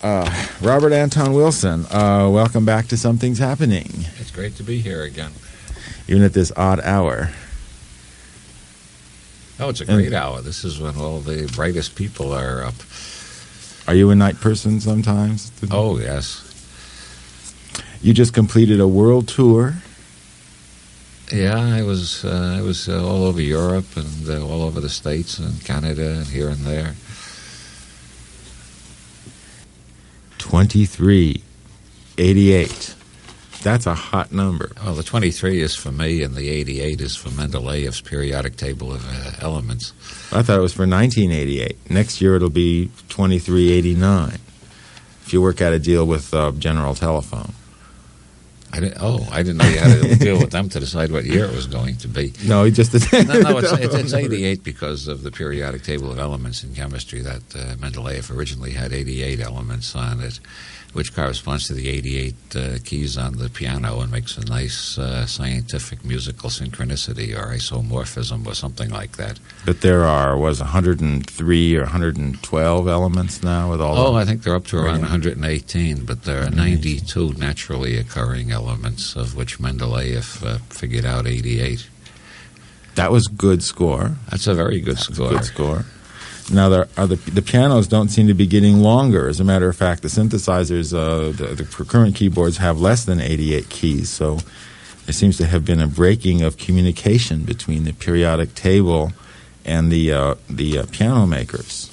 Robert Anton Wilson, welcome back to Something's Happening. It's great to be here again. Even at this odd hour. Oh, it's a great hour. This is when all the brightest people are up. Are you a night person sometimes? Oh, yes. You just completed a world tour. Yeah, I was all over Europe and all over the States and Canada and here and there. 2388. That's a hot number. Well, the 23 is for me and the 88 is for Mendeleev's periodic table of elements. I thought it was for 1988. Next year it'll be 2389 if you work out a deal with General Telephone. I didn't know you had to deal with them to decide what year it was going to be. No, he just... No, it's 88 because of the periodic table of elements in chemistry that Mendeleev originally had 88 elements on it, which corresponds to the 88 keys on the piano and makes a nice scientific musical synchronicity or isomorphism or something like that. But there are, 103 or 112 elements now with all I think they're up to around 118, but there are 92 naturally occurring elements, of which Mendeleev figured out 88. That was good score. That's a very good score. Good score. Now, the pianos don't seem to be getting longer. As a matter of fact, the synthesizers, the current keyboards have less than 88 keys, so there seems to have been a breaking of communication between the periodic table and the piano makers,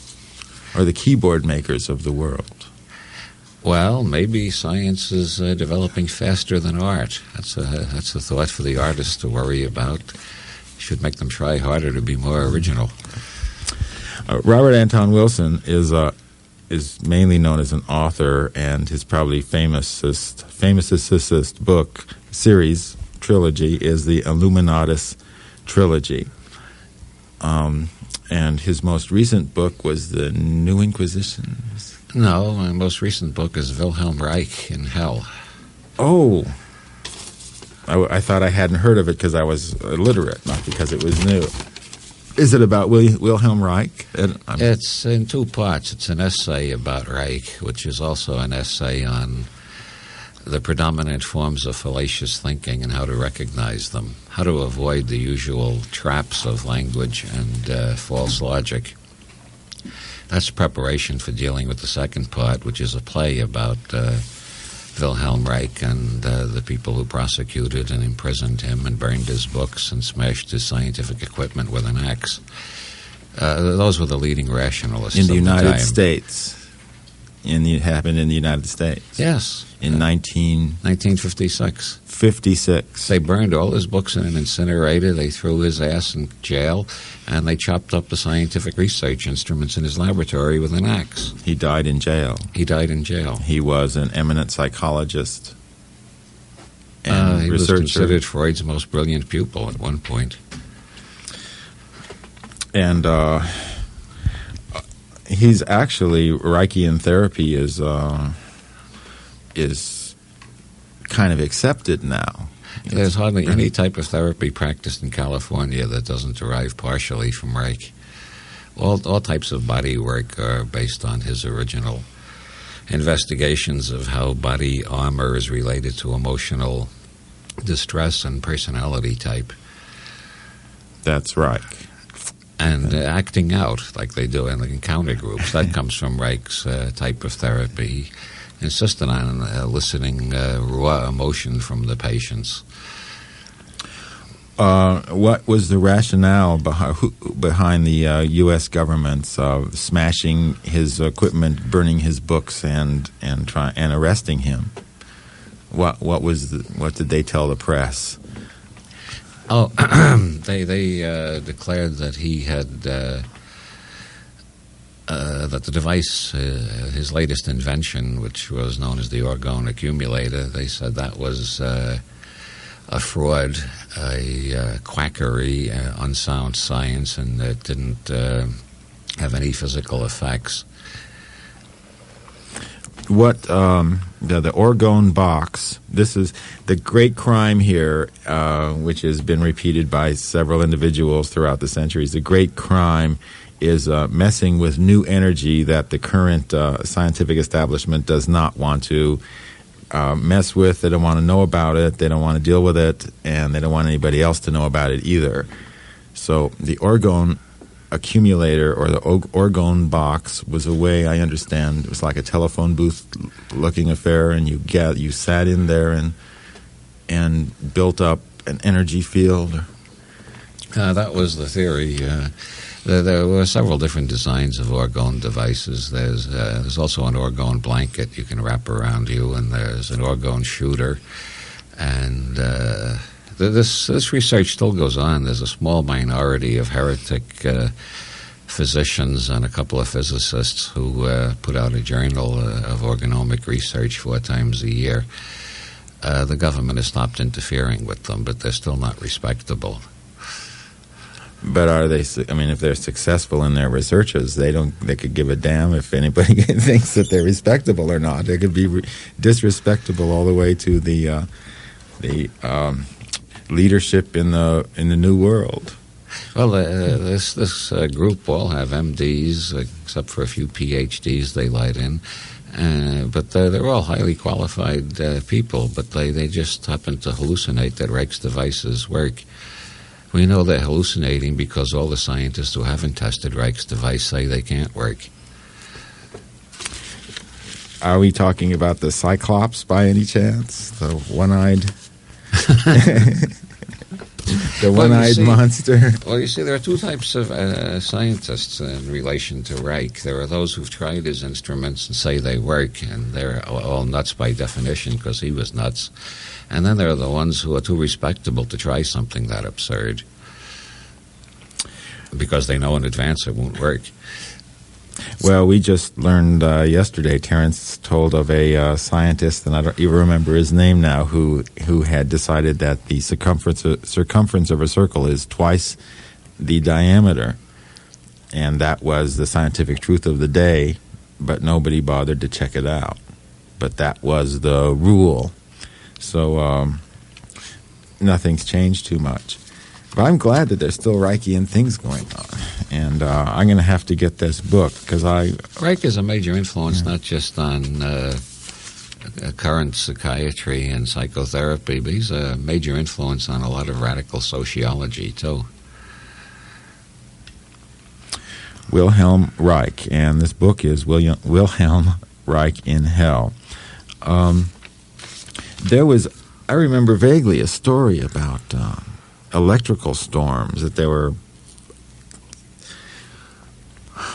or the keyboard makers of the world. Well, maybe science is developing faster than art. That's a thought for the artists to worry about. Should make them try harder to be more original. Robert Anton Wilson is mainly known as an author, and his probably famousest book series trilogy is the Illuminatus trilogy. And his most recent book was the New Inquisition. No, my most recent book is Wilhelm Reich in Hell. Oh, I thought I hadn't heard of it because I was illiterate, not because it was new. Is it about Wilhelm Reich? It's in two parts. It's an essay about Reich, which is also an essay on the predominant forms of fallacious thinking and how to recognize them, how to avoid the usual traps of language and false logic. That's preparation for dealing with the second part, which is a play about Wilhelm Reich and the people who prosecuted and imprisoned him and burned his books and smashed his scientific equipment with an axe. Those were the leading rationalists in the United time. States. It happened in the United States. Yes. In 1956. 56. They burned all his books in an incinerator. They threw his ass in jail, and they chopped up the scientific research instruments in his laboratory with an axe. He died in jail. He died in jail. He was an eminent psychologist and he researcher. was considered Freud's most brilliant pupil at one point. And he's actually, Reichian therapy is kind of accepted now. There's hardly any type of therapy practiced in California that doesn't derive partially from Reich. All types of body work are based on his original investigations of how body armor is related to emotional distress and personality type. That's right. And acting out, like they do in the encounter groups, that comes from Reich's type of therapy. He insisted on eliciting raw emotion from the patients. What was the rationale behind the U.S. government's smashing his equipment, burning his books, and arresting him? What did they tell the press? Oh, they declared that he had that the device, his latest invention, which was known as the orgone accumulator, they said that was a fraud, a quackery, unsound science, and it didn't have any physical effects. What the orgone box? This is the great crime here, which has been repeated by several individuals throughout the centuries. The great crime is messing with new energy that the current scientific establishment does not want to mess with. They don't want to know about it. They don't want to deal with it, and they don't want anybody else to know about it either. So the orgone accumulator, or the orgone box, was a way, I understand, it was like a telephone booth looking affair, and you sat in there and built up an energy field. That was the theory. There were several different designs of orgone devices. There's also an orgone blanket you can wrap around you, and there's an orgone shooter. And this research still goes on. There's a small minority of heretic physicians and a couple of physicists who put out a journal of organomic research 4 times a year. The government has stopped interfering with them, but they're still not respectable. But are they? I mean, if they're successful in their researches, they could give a damn if anybody thinks that they're respectable or not. They could be disrespectable all the way to the leadership in the New World. Well, this group all have MDs, except for a few PhDs they light in. But they're all highly qualified people, but they just happen to hallucinate that Reich's devices work. We know they're hallucinating because all the scientists who haven't tested Reich's device say they can't work. Are we talking about the Cyclops by any chance? The one-eyed... the one-eyed monster? Well, you see, there are 2 types of scientists in relation to Reich. There are those who've tried his instruments and say they work, and they're all nuts by definition because he was nuts. And then there are the ones who are too respectable to try something that absurd because they know in advance it won't work. Well, we just learned yesterday, Terence told of a scientist, and I don't even remember his name now, who had decided that the circumference of a circle is twice the diameter. And that was the scientific truth of the day, but nobody bothered to check it out. But that was the rule. So nothing's changed too much. But I'm glad that there's still Reichian things going on. And I'm going to have to get this book because Reich is a major influence not just on current psychiatry and psychotherapy, but he's a major influence on a lot of radical sociology, too. Wilhelm Reich, and this book is Wilhelm Reich in Hell. I remember vaguely a story about electrical storms, that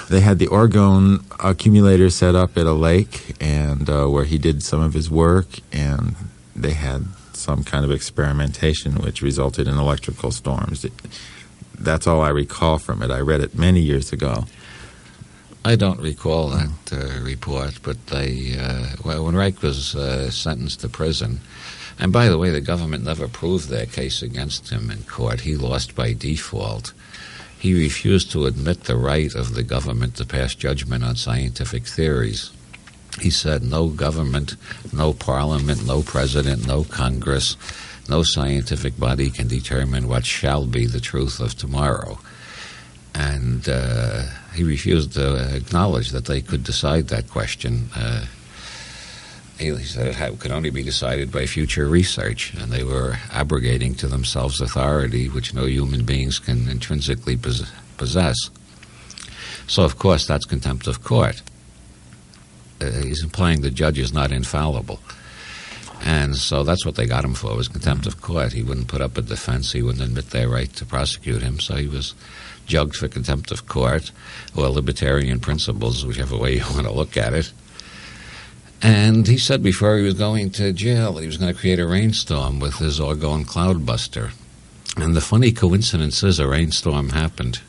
they had the orgone accumulator set up at a lake, and where he did some of his work, and they had some kind of experimentation which resulted in electrical storms. That's all I recall from it. I read it many years ago. I don't recall that report, but when Reich was sentenced to prison, and by the way, the government never proved their case against him in court. He lost by default. He refused to admit the right of the government to pass judgment on scientific theories. He said no government, no parliament, no president, no Congress, no scientific body can determine what shall be the truth of tomorrow. And he refused to acknowledge that they could decide that question. He said it could only be decided by future research, and they were abrogating to themselves authority which no human beings can intrinsically possess. So, of course, that's contempt of court. He's implying the judge is not infallible. And so that's what they got him for, was contempt of court. He wouldn't put up a defense. He wouldn't admit their right to prosecute him. So he was jugged for contempt of court, or libertarian principles, whichever way you want to look at it. And he said before he was going to jail that he was going to create a rainstorm with his orgone cloudbuster. And the funny coincidence is a rainstorm happened.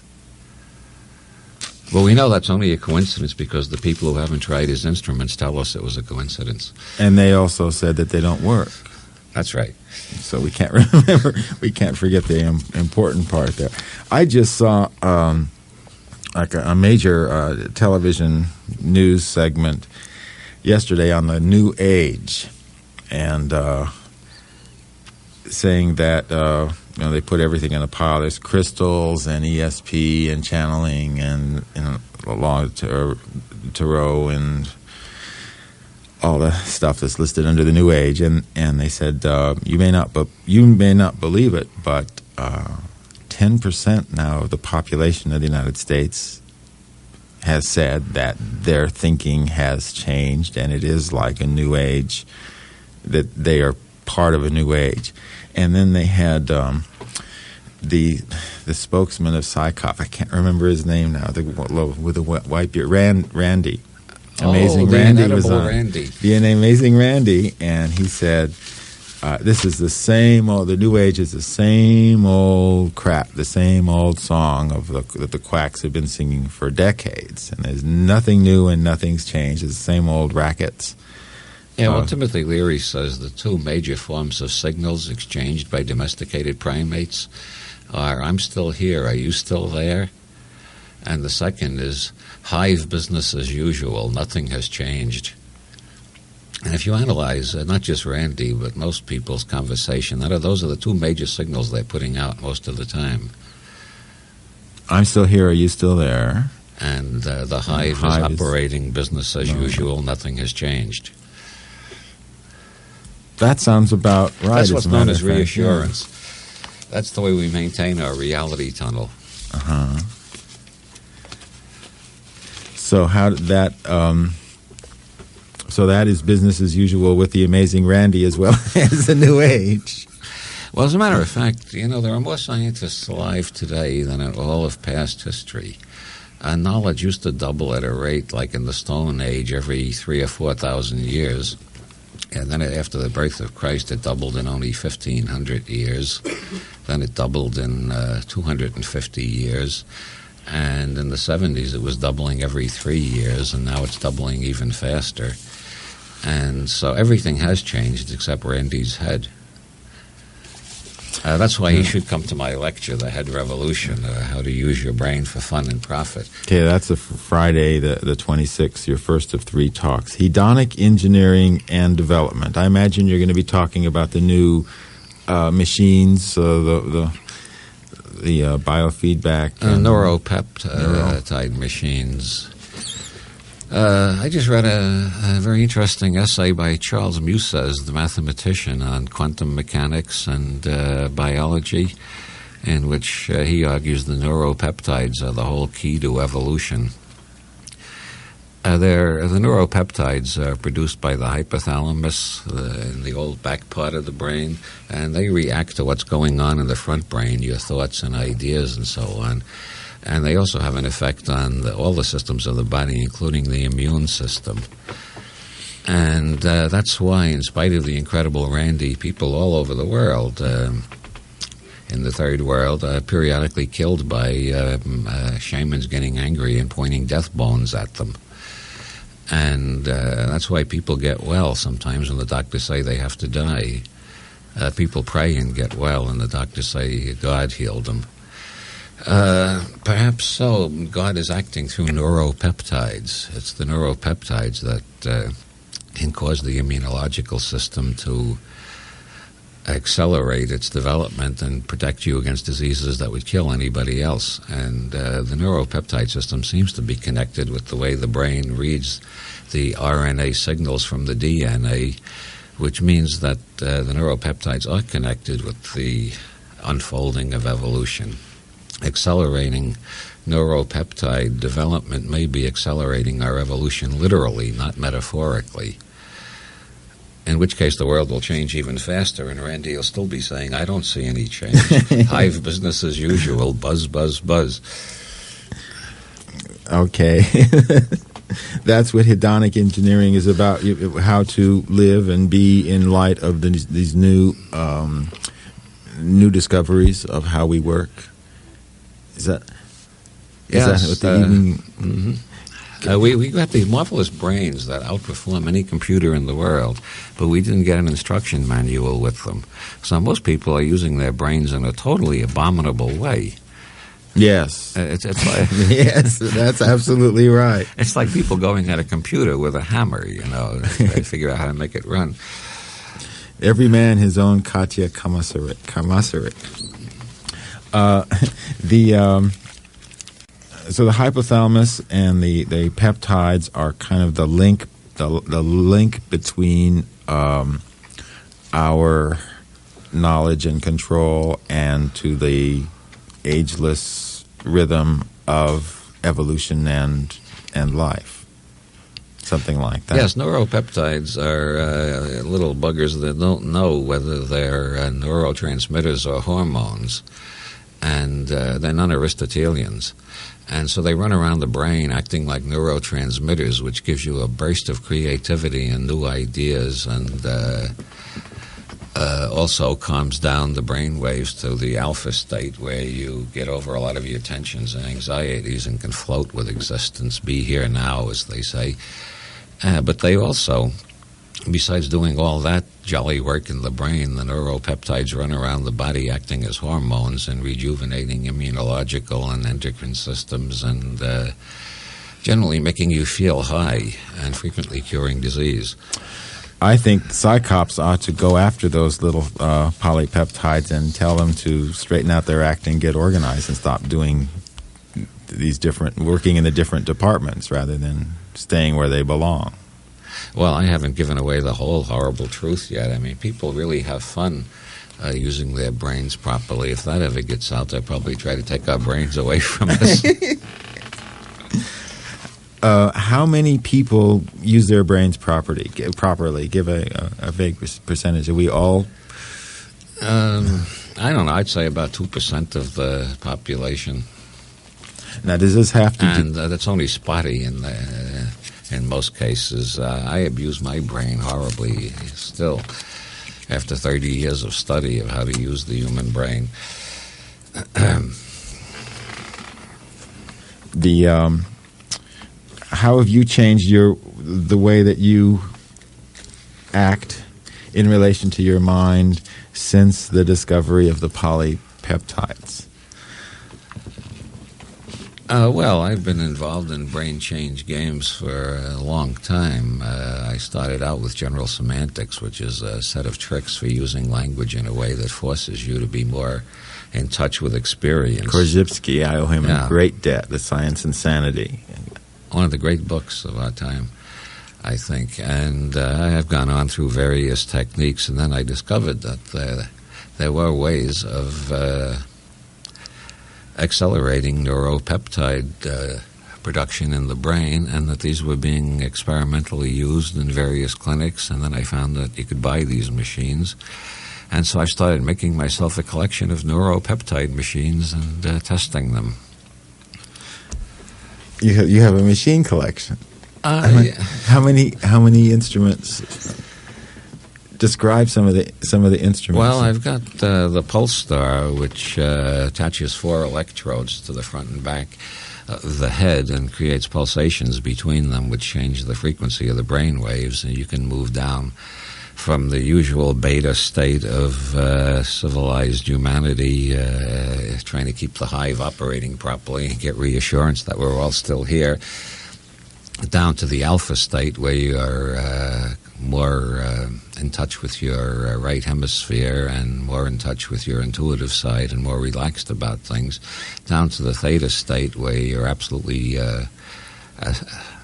Well, we know that's only a coincidence because the people who haven't tried his instruments tell us it was a coincidence. And they also said that they don't work. That's right. So we can't remember, we can't forget the important part there. I just saw like a major television news segment yesterday on the New Age, and saying that they put everything in a pile. There's crystals and ESP and channeling and law tarot and all the stuff that's listed under the New Age. And they said you may not believe it, but 10% now of the population of the United States has said that their thinking has changed, and it is like a New Age, that they are part of a New Age. And then they had the spokesman of Psychop, I can't remember his name now, with the white beard, Randy. Amazing Randy was on Randy. The Amazing Randy, and he said, this is the same old, the New Age is the same old crap, the same old song that the quacks have been singing for decades. And there's nothing new and nothing's changed. It's the same old rackets. Yeah, well, Timothy Leary says the two major forms of signals exchanged by domesticated primates are, I'm still here, are you still there? And the second is, hive business as usual, nothing has changed. And if you analyze not just Randy, but most people's conversation, those are the two major signals they're putting out most of the time. I'm still here, are you still there? And the hive is operating business as usual, nothing has changed. That sounds about right. That's what's known as reassurance. Yeah. That's the way we maintain our reality tunnel. Uh-huh. So how did that... So that is business as usual with the Amazing Randy as well as the New Age. Well, as a matter of fact, there are more scientists alive today than in all of past history. Knowledge used to double at a rate like in the Stone Age every 3,000 or 4,000 years. And then after the birth of Christ, it doubled in only 1,500 years. Then it doubled in 250 years. And in the 70s, it was doubling every 3 years, and now it's doubling even faster. And so everything has changed except Randy's head. That's why you should come to my lecture, The Head Revolution, How to Use Your Brain for Fun and Profit. Okay, that's a Friday, the 26th, your first of 3 talks. Hedonic Engineering and Development. I imagine you're going to be talking about the new machines, the biofeedback. Neuropeptide machines. I just read a very interesting essay by Charles Muses, the mathematician, on quantum mechanics and biology, in which he argues the neuropeptides are the whole key to evolution. The neuropeptides are produced by the hypothalamus in the old back part of the brain, and they react to what's going on in the front brain, your thoughts and ideas and so on. And they also have an effect on all the systems of the body, including the immune system. And that's why, in spite of the incredible Randy, people all over the world, in the third world, are periodically killed by shamans getting angry and pointing death bones at them. And that's why people get well sometimes when the doctors say they have to die. People pray and get well, and the doctors say God healed them. Perhaps so. God is acting through neuropeptides. It's the neuropeptides that can cause the immunological system to accelerate its development and protect you against diseases that would kill anybody else. And the neuropeptide system seems to be connected with the way the brain reads the RNA signals from the DNA, which means that the neuropeptides are connected with the unfolding of evolution. Accelerating neuropeptide development may be accelerating our evolution literally, not metaphorically. In which case the world will change even faster, and Randy will still be saying, I don't see any change. Hive business as usual, buzz, buzz, buzz. Okay. That's what hedonic engineering is about, how to live and be in light of these new discoveries of how we work. Is that what the evening... Mm-hmm. We got these marvelous brains that outperform any computer in the world, but we didn't get an instruction manual with them. So most people are using their brains in a totally abominable way. Yes. It's like yes, that's absolutely right. It's like people going at a computer with a hammer, try to figure out how to make it run. Every man his own Katya Kamasarik. So the hypothalamus and the peptides are kind of the link between our knowledge and control and to the ageless rhythm of evolution and life. Something like that. Yes, neuropeptides are little buggers that don't know whether they're neurotransmitters or hormones, and they're non-Aristotelians. And so they run around the brain acting like neurotransmitters, which gives you a burst of creativity and new ideas, and also calms down the brain waves to the alpha state, where you get over a lot of your tensions and anxieties and can float with existence, be here now, as they say. But they also, besides doing all that jolly work in the brain, the neuropeptides run around the body acting as hormones and rejuvenating immunological and endocrine systems, and generally making you feel high and frequently curing disease. I think psychops ought to go after those little polypeptides and tell them to straighten out their acting, get organized, and stop doing working in the different departments rather than staying where they belong. Well, I haven't given away the whole horrible truth yet. I mean, people really have fun using their brains properly. If that ever gets out, they'll probably try to take our brains away from us. How many people use their brains properly? Give a vague percentage. Are we all? I don't know. I'd say about 2% of the population. Now, does this have to? And that's only spotty in most cases. I abuse my brain horribly still, after 30 years of study of how to use the human brain. How have you changed the way that you act in relation to your mind since the discovery of the polypeptides? Well, I've been involved in brain change games for a long time. I started out with general semantics, which is a set of tricks for using language in a way that forces you to be more in touch with experience. Korzybski, I owe him a great debt, The Science and Sanity. One of the great books of our time, I think. And I have gone on through various techniques, and then I discovered that there were ways of accelerating neuropeptide production in the brain, and that these were being experimentally used in various clinics. And then I found that you could buy these machines. And so I started making myself a collection of neuropeptide machines and testing them. You have a machine collection. How many instruments? Describe some of the instruments. Well, I've got the Pulse Star, which attaches 4 electrodes to the front and back of the head and creates pulsations between them, which change the frequency of the brain waves, and you can move down from the usual beta state of civilized humanity, trying to keep the hive operating properly and get reassurance that we're all still here, down to the alpha state, where you are more in touch with your right hemisphere and more in touch with your intuitive side and more relaxed about things, down to the theta state, where you're absolutely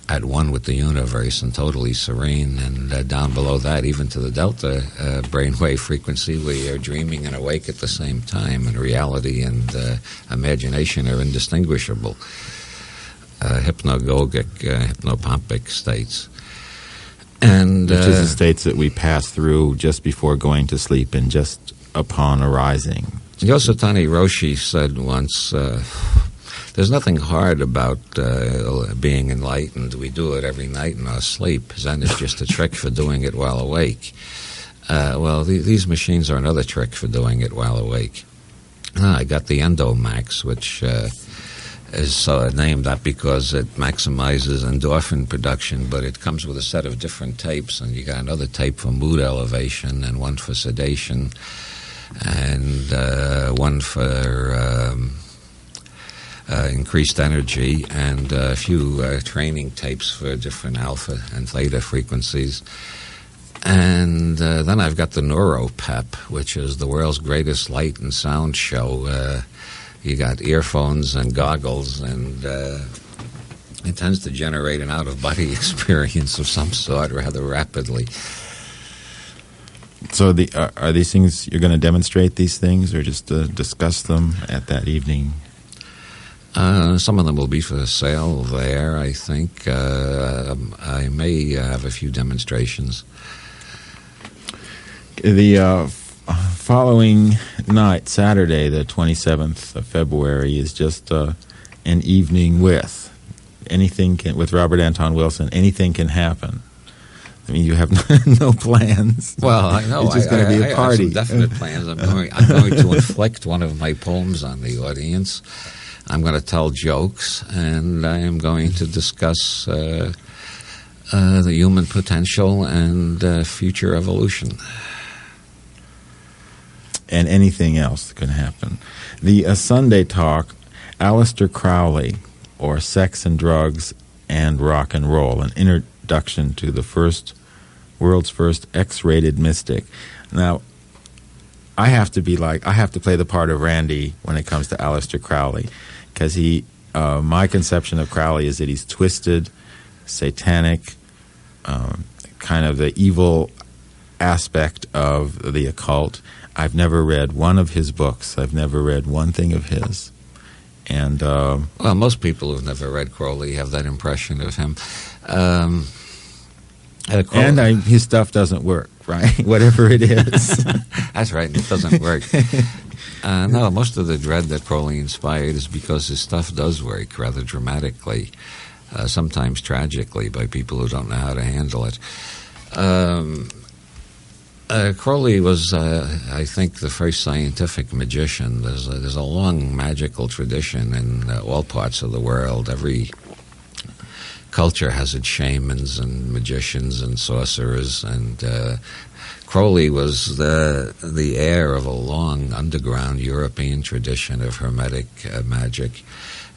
at one with the universe and totally serene, and down below that, even to the delta brainwave frequency, where you're dreaming and awake at the same time, and reality and imagination are indistinguishable. Hypnagogic, hypnopompic states. And which is the states that we pass through just before going to sleep and just upon arising. Yosutani Roshi said once, there's nothing hard about being enlightened. We do it every night in our sleep. Zen is just a trick for doing it while awake. Well, these machines are another trick for doing it while awake. I got the Endomax, which is named that because it maximizes endorphin production, but it comes with a set of different tapes, and you got another tape for mood elevation and one for sedation and one for increased energy, and a few training tapes for different alpha and theta frequencies. And then I've got the NeuroPep, which is the world's greatest light and sound show, You got earphones and goggles, and it tends to generate an out-of-body experience of some sort rather rapidly. So are these things, you're going to demonstrate these things or just discuss them at that evening? Some of them will be for sale there, I think. I may have a few demonstrations. The following night, Saturday, the 27th of February, is just an evening with Robert Anton Wilson. Anything can happen. I mean, you have no plans. Well, I know. It's just going to be a party. I have some definite plans. I'm going to inflict one of my poems on the audience. I'm going to tell jokes, and I am going to discuss the human potential and future evolution. And anything else that can happen. The Sunday talk, Aleister Crowley, or Sex and Drugs and Rock and Roll, an introduction to the world's first X-rated mystic. Now, I have to play the part of Randy when it comes to Aleister Crowley, because my conception of Crowley is that he's twisted, satanic, kind of the evil aspect of the occult. I've never read one of his books. I've never read one thing of his. And well, most people who've never read Crowley have that impression of him. His stuff doesn't work, right? Whatever it is. That's right, it doesn't work. No, most of the dread that Crowley inspired is because his stuff does work rather dramatically, sometimes tragically, by people who don't know how to handle it. Crowley was, I think, the first scientific magician. There's a long magical tradition in all parts of the world. Every culture has its shamans and magicians and sorcerers, and Crowley was the heir of a long underground European tradition of Hermetic magic,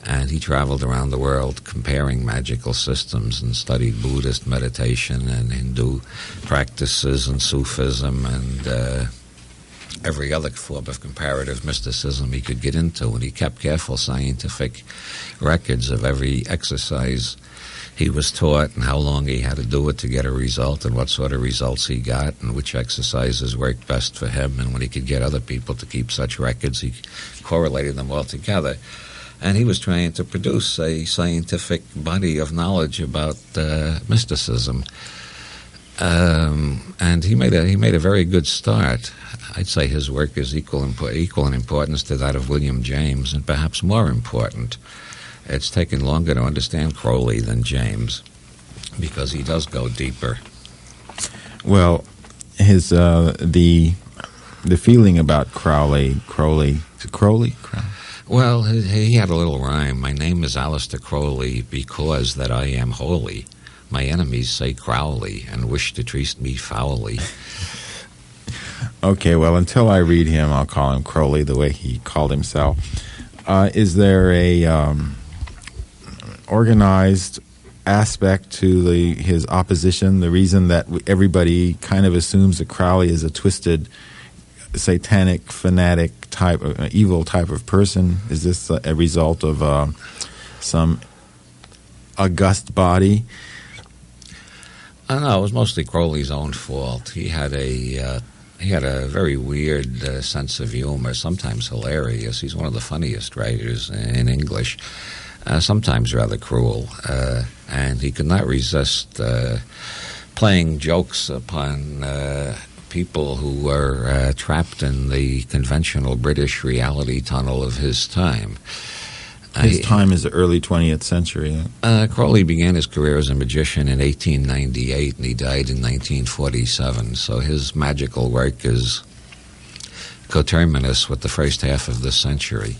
and he traveled around the world comparing magical systems and studied Buddhist meditation and Hindu practices and Sufism and every other form of comparative mysticism he could get into, and he kept careful scientific records of every exercise he was taught and how long he had to do it to get a result and what sort of results he got and which exercises worked best for him. And when he could get other people to keep such records, he correlated them all together. And he was trying to produce a scientific body of knowledge about mysticism. And he made a very good start. I'd say his work is equal in importance to that of William James, and perhaps more important. It's taken longer to understand Crowley than James, because he does go deeper. Well, his the feeling about Crowley. Well, he had a little rhyme. My name is Aleister Crowley because that I am holy. My enemies say Crowley and wish to treat me foully. Okay, well, until I read him, I'll call him Crowley the way he called himself. Is there a organized aspect to his opposition? The reason that everybody kind of assumes that Crowley is a twisted, satanic, fanatic type, evil type of person, is this a result of some august body? No, it was mostly Crowley's own fault. He had a very weird sense of humor, sometimes hilarious. He's one of the funniest writers in English. Sometimes rather cruel, and he could not resist playing jokes upon people who were trapped in the conventional British reality tunnel of his time. His time is the early 20th century. Crowley began his career as a magician in 1898, and he died in 1947, so his magical work is coterminous with the first half of this century.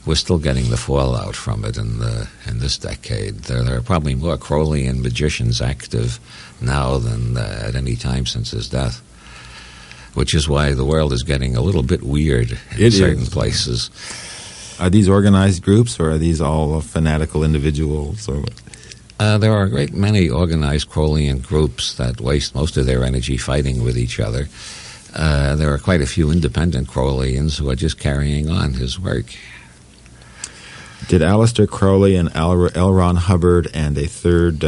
We're still getting the fallout from it in this decade. There are probably more Crowleyan magicians active now than at any time since his death, which is why the world is getting a little bit weird in certain places. Are these organized groups, or are these all fanatical individuals? Or there are a great many organized Crowleyan groups that waste most of their energy fighting with each other. There are quite a few independent Crowleyans who are just carrying on his work. Did Aleister Crowley and L. Ron Hubbard and a third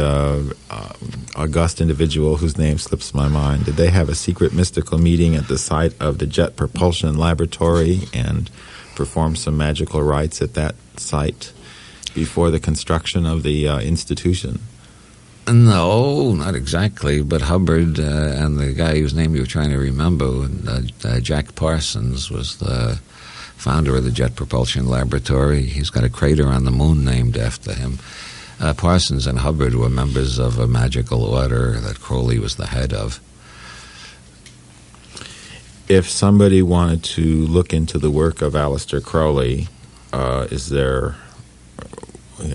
august individual whose name slips my mind, did they have a secret mystical meeting at the site of the Jet Propulsion Laboratory and perform some magical rites at that site before the construction of the institution? No, not exactly. But Hubbard and the guy whose name you were trying to remember, Jack Parsons, was the founder of the Jet Propulsion Laboratory. He's got a crater on the moon named after him. Parsons and Hubbard were members of a magical order that Crowley was the head of. If somebody wanted to look into the work of Aleister Crowley, is there...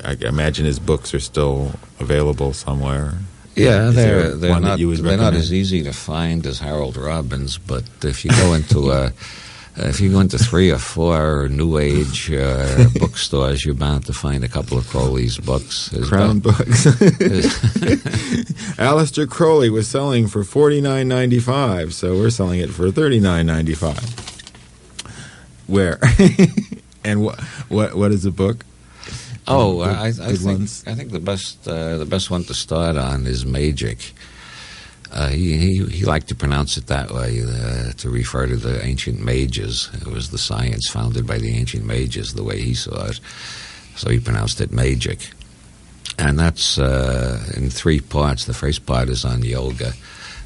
I imagine his books are still available somewhere. Yeah, they're not as easy to find as Harold Robbins, but if you go into three or four New Age bookstores, you're bound to find a couple of Crowley's books. Crown books. Aleister Crowley was selling for $49.95, so we're selling it for $39.95. Where? And what is the book? Oh, I think the best one to start on is Magic. He liked to pronounce it that way, to refer to the ancient mages. It was the science founded by the ancient mages, the way he saw it. So he pronounced it Magic. And that's in three parts. The first part is on yoga.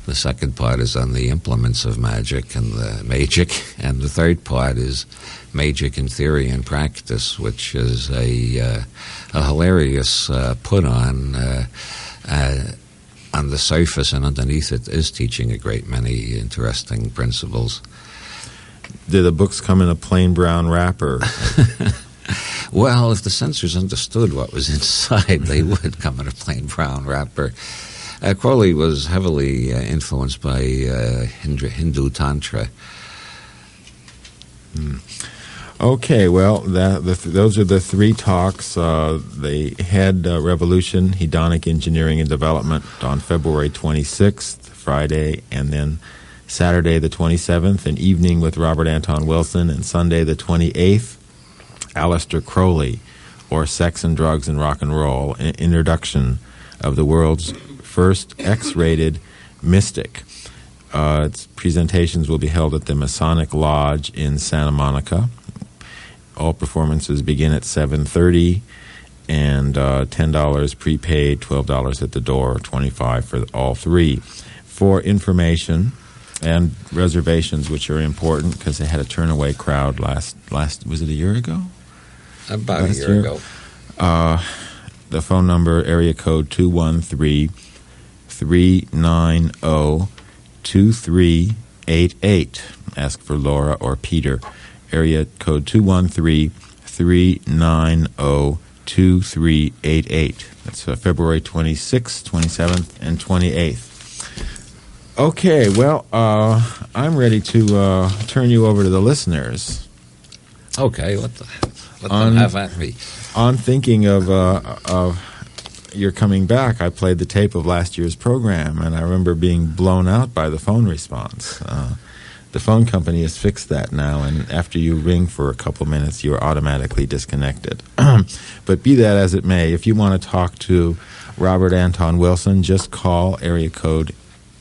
The second part is on the implements of magic and the magic. And the third part is Magic in Theory and Practice, which is a hilarious put-on the surface, and underneath it is teaching a great many interesting principles. Do the books come in a plain brown wrapper? Well, if the censors understood what was inside, they would come in a plain brown wrapper. Crowley was heavily influenced by Hindu Tantra. Okay, well, those are the three talks. They had Revolution, Hedonic Engineering and Development on February 26th, Friday, and then Saturday the 27th, an evening with Robert Anton Wilson, and Sunday the 28th, Aleister Crowley, or Sex and Drugs and Rock and Roll, an introduction of the world's first X-rated mystic. Its presentations will be held at the Masonic Lodge in Santa Monica. All performances begin at 7:30, and $10 prepaid, $12 at the door, $25 for all three. For information and reservations, which are important because they had a turnaway crowd last was it a year ago? About a year ago. The phone number, area code 213-390-2388. Ask for Laura or Peter. Area code 213-390-2388. That's February 26th, 27th, and 28th. Okay, well, I'm ready to turn you over to the listeners. Okay, let them have at me. On thinking of your coming back, I played the tape of last year's program, and I remember being blown out by the phone response. The phone company has fixed that now, and after you ring for a couple minutes, you are automatically disconnected. But be that as it may, if you want to talk to Robert Anton Wilson, just call area code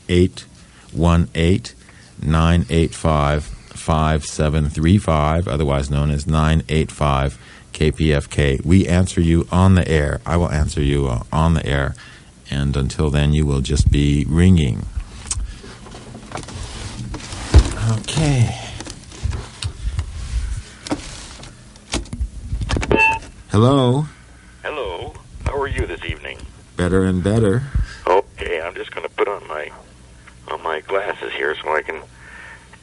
818-985-5735, otherwise known as 985 KPFK. We answer you on the air. I will answer you on the air, and until then, you will just be ringing. Okay. Hello. Hello. How are you this evening? Better and better. Okay, I'm just going to put on my glasses here so I can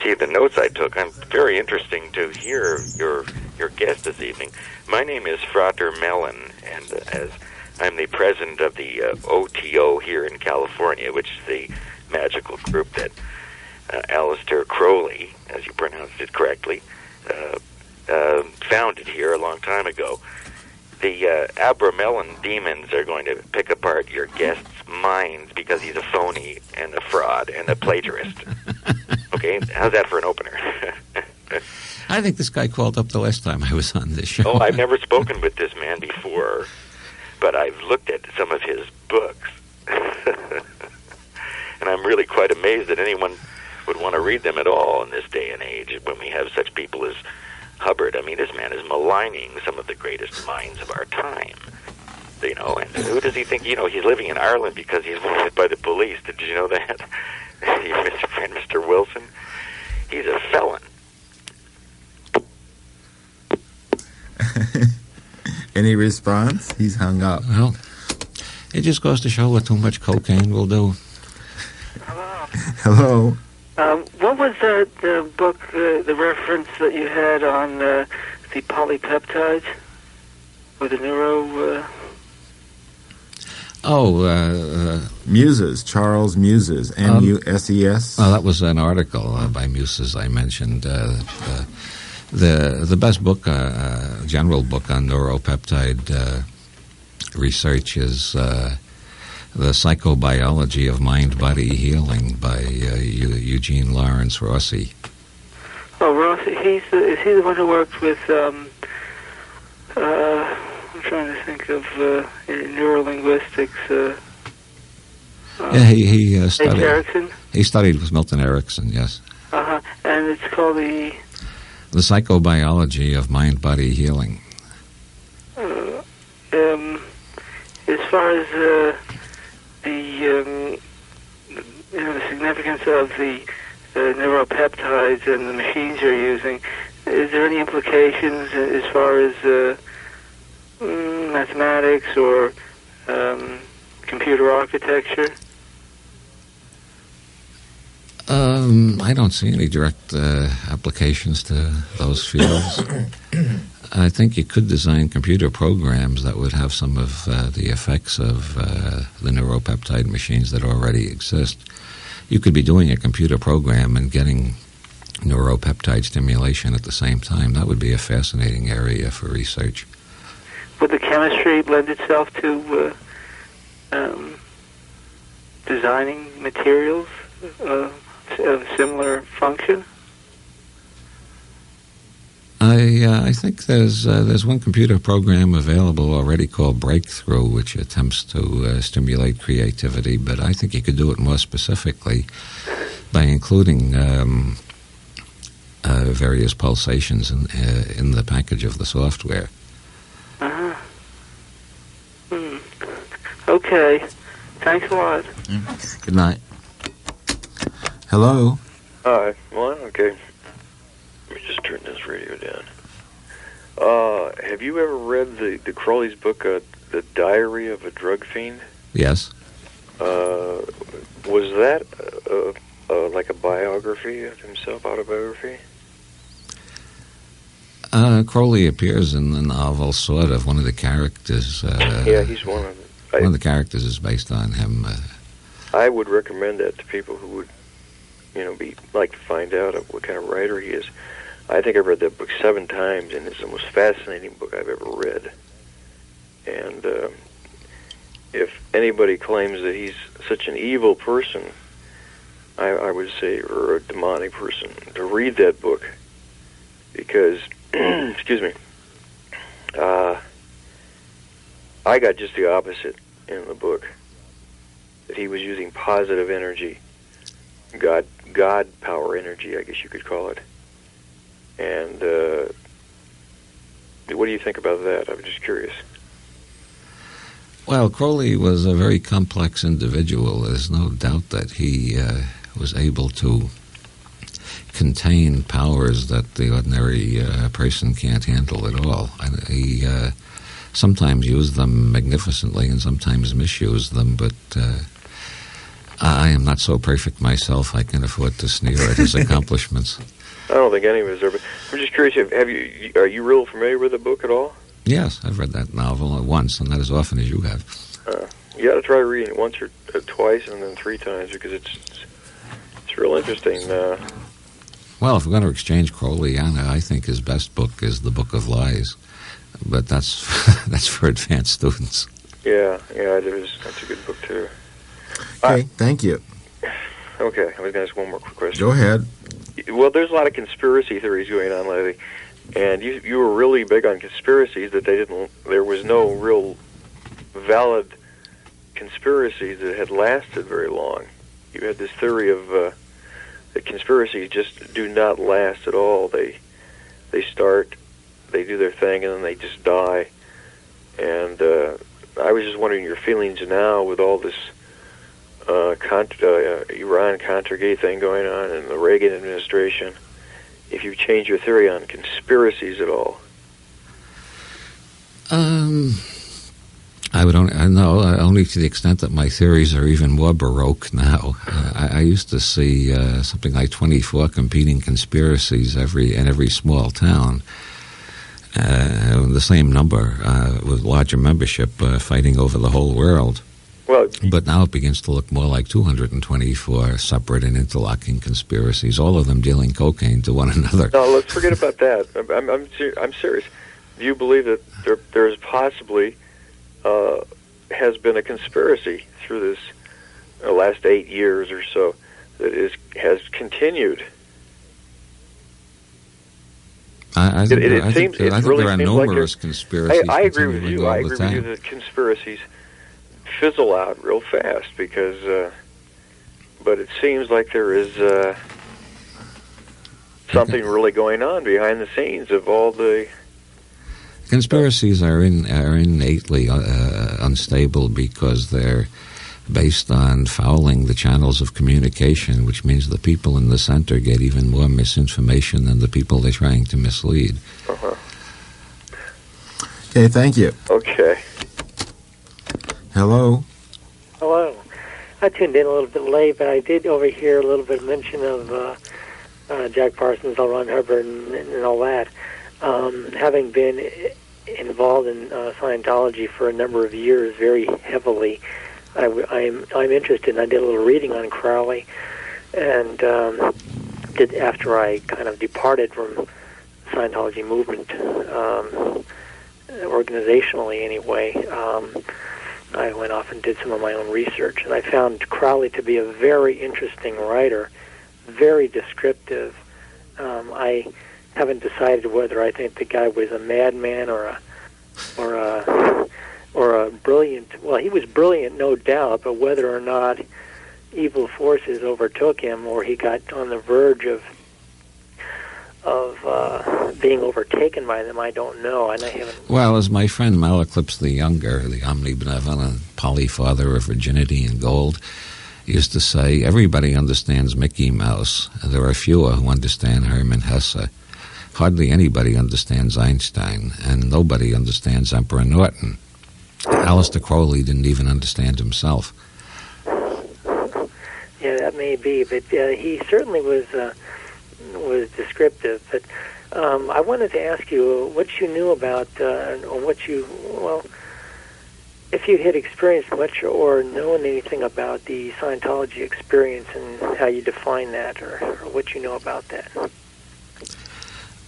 see the notes I took. I'm very interesting to hear your guest this evening. My name is Frater Mellon, and as I'm the president of the OTO here in California, which is the magical group that Aleister Crowley, as you pronounced it correctly, founded here a long time ago. The Abramelin demons are going to pick apart your guest's minds because he's a phony and a fraud and a plagiarist. Okay, how's that for an opener? I think this guy called up the last time I was on this show. Oh, I've never spoken with this man before, but I've looked at some of his books. And I'm really quite amazed that anyone would want to read them at all in this day and age when we have such people as Hubbard. I mean, this man is maligning some of the greatest minds of our time. You know, and who does he think? You know, he's living in Ireland because he's wanted by the police. Did you know that? Mr. friend, Mr. Wilson? He's a felon. Any response? He's hung up. Well, it just goes to show what too much cocaine will do. Hello. What was the book, the reference that you had on the polypeptides or the neuro? Muses, Charles Muses, M-U-S-E-S. Well, that was an article by Muses I mentioned. The best book, general book on neuropeptide research is The Psychobiology of Mind-Body Healing by Eugene Lawrence Rossi. Oh, Rossi, is he the one who worked with, I'm trying to think of neurolinguistics. Yeah, he studied. Erickson? He studied with Milton Erickson, yes. And it's called The Psychobiology of Mind-Body Healing. As far as the significance of the neuropeptides and the machines you're using, is there any implications as far as mathematics or computer architecture? I don't see any direct applications to those fields. I think you could design computer programs that would have some of the effects of the neuropeptide machines that already exist. You could be doing a computer program and getting neuropeptide stimulation at the same time. That would be a fascinating area for research. Would the chemistry lend itself to designing materials of similar function? I think there's one computer program available already called Breakthrough, which attempts to stimulate creativity, but I think you could do it more specifically by including various pulsations in the package of the software. Okay. Thanks a lot. Good night. Hello. Hi. Well, okay. Let me just turn this radio down. Have you ever read the Crowley's book, The Diary of a Drug Fiend? Yes. Was that like a biography of himself, autobiography? Crowley appears in the novel, sort of. One of the characters... yeah, he's one of them. One of the characters is based on him. I would recommend that to people who would, like to find out what kind of writer he is. I think I've read that book 7 times, and it's the most fascinating book I've ever read. And if anybody claims that he's such an evil person, I would say, or a demonic person, to read that book, because, excuse me, I got just the opposite in the book, that he was using positive energy, God power energy, I guess you could call it. And what do you think about that? I'm just curious. Well, Crowley was a very complex individual. There's no doubt that he was able to contain powers that the ordinary person can't handle at all. And he sometimes used them magnificently and sometimes misused them, but I am not so perfect myself I can afford to sneer at his accomplishments. I don't think any of us are, but I'm just curious, are you real familiar with the book at all? Yes, I've read that novel once, and not as often as you have. You got to try reading it once or twice and then 3 times, because it's real interesting. Well, if we're going to exchange Crowleyana, I think his best book is The Book of Lies, but that's that's for advanced students. Yeah, that's a good book too. Okay, thank you. Okay, I was going to ask one more quick question. Go ahead. well, there's a lot of conspiracy theories going on lately, and you were really big on conspiracies that there was no real valid conspiracies that had lasted very long. You had this theory of that conspiracies just do not last at all. They start, they do their thing, and then they just die. And I was just wondering your feelings now with all this Iran-Contra thing going on and the Reagan administration, if you change your theory on conspiracies at all. I would only to the extent that my theories are even more baroque now. I used to see something like 24 competing conspiracies in every small town. The same number with larger membership fighting over the whole world. Well, but now it begins to look more like 224 separate and interlocking conspiracies, all of them dealing cocaine to one another. No, let's forget about that. I'm serious. Do you believe that there is possibly has been a conspiracy through this last 8 years or so that has continued? I think there are numerous conspiracies. I agree with you. I agree with you that conspiracies fizzle out real fast because, but it seems like there is something really going on behind the scenes of all the conspiracies are innately unstable because they're based on fouling the channels of communication, which means the people in the center get even more misinformation than the people they're trying to mislead. Uh-huh. Okay, thank you. Okay. Hello. Hello. I tuned in a little bit late, but I did overhear a little bit of mention of Jack Parsons, L. Ron Hubbard, and all that. Having been involved in Scientology for a number of years, very heavily, I'm interested. And I did a little reading on Crowley, and did after I kind of departed from Scientology movement, organizationally anyway. I went off and did some of my own research, and I found Crowley to be a very interesting writer, very descriptive. I haven't decided whether I think the guy was a madman or a brilliant. Well, he was brilliant, no doubt, but whether or not evil forces overtook him or he got on the verge of being overtaken by them, I don't know, and I haven't. Well, as my friend Malaclips the Younger, the omnibenevolent polyfather of virginity and gold, used to say, everybody understands Mickey Mouse. There are fewer who understand Hermann Hesse. Hardly anybody understands Einstein, and nobody understands Emperor Norton. Aleister Crowley didn't even understand himself. Yeah, that may be, but he certainly was descriptive. But I wanted to ask you what you knew about, or if you had experienced much or known anything about the Scientology experience and how you define that, or what you know about that.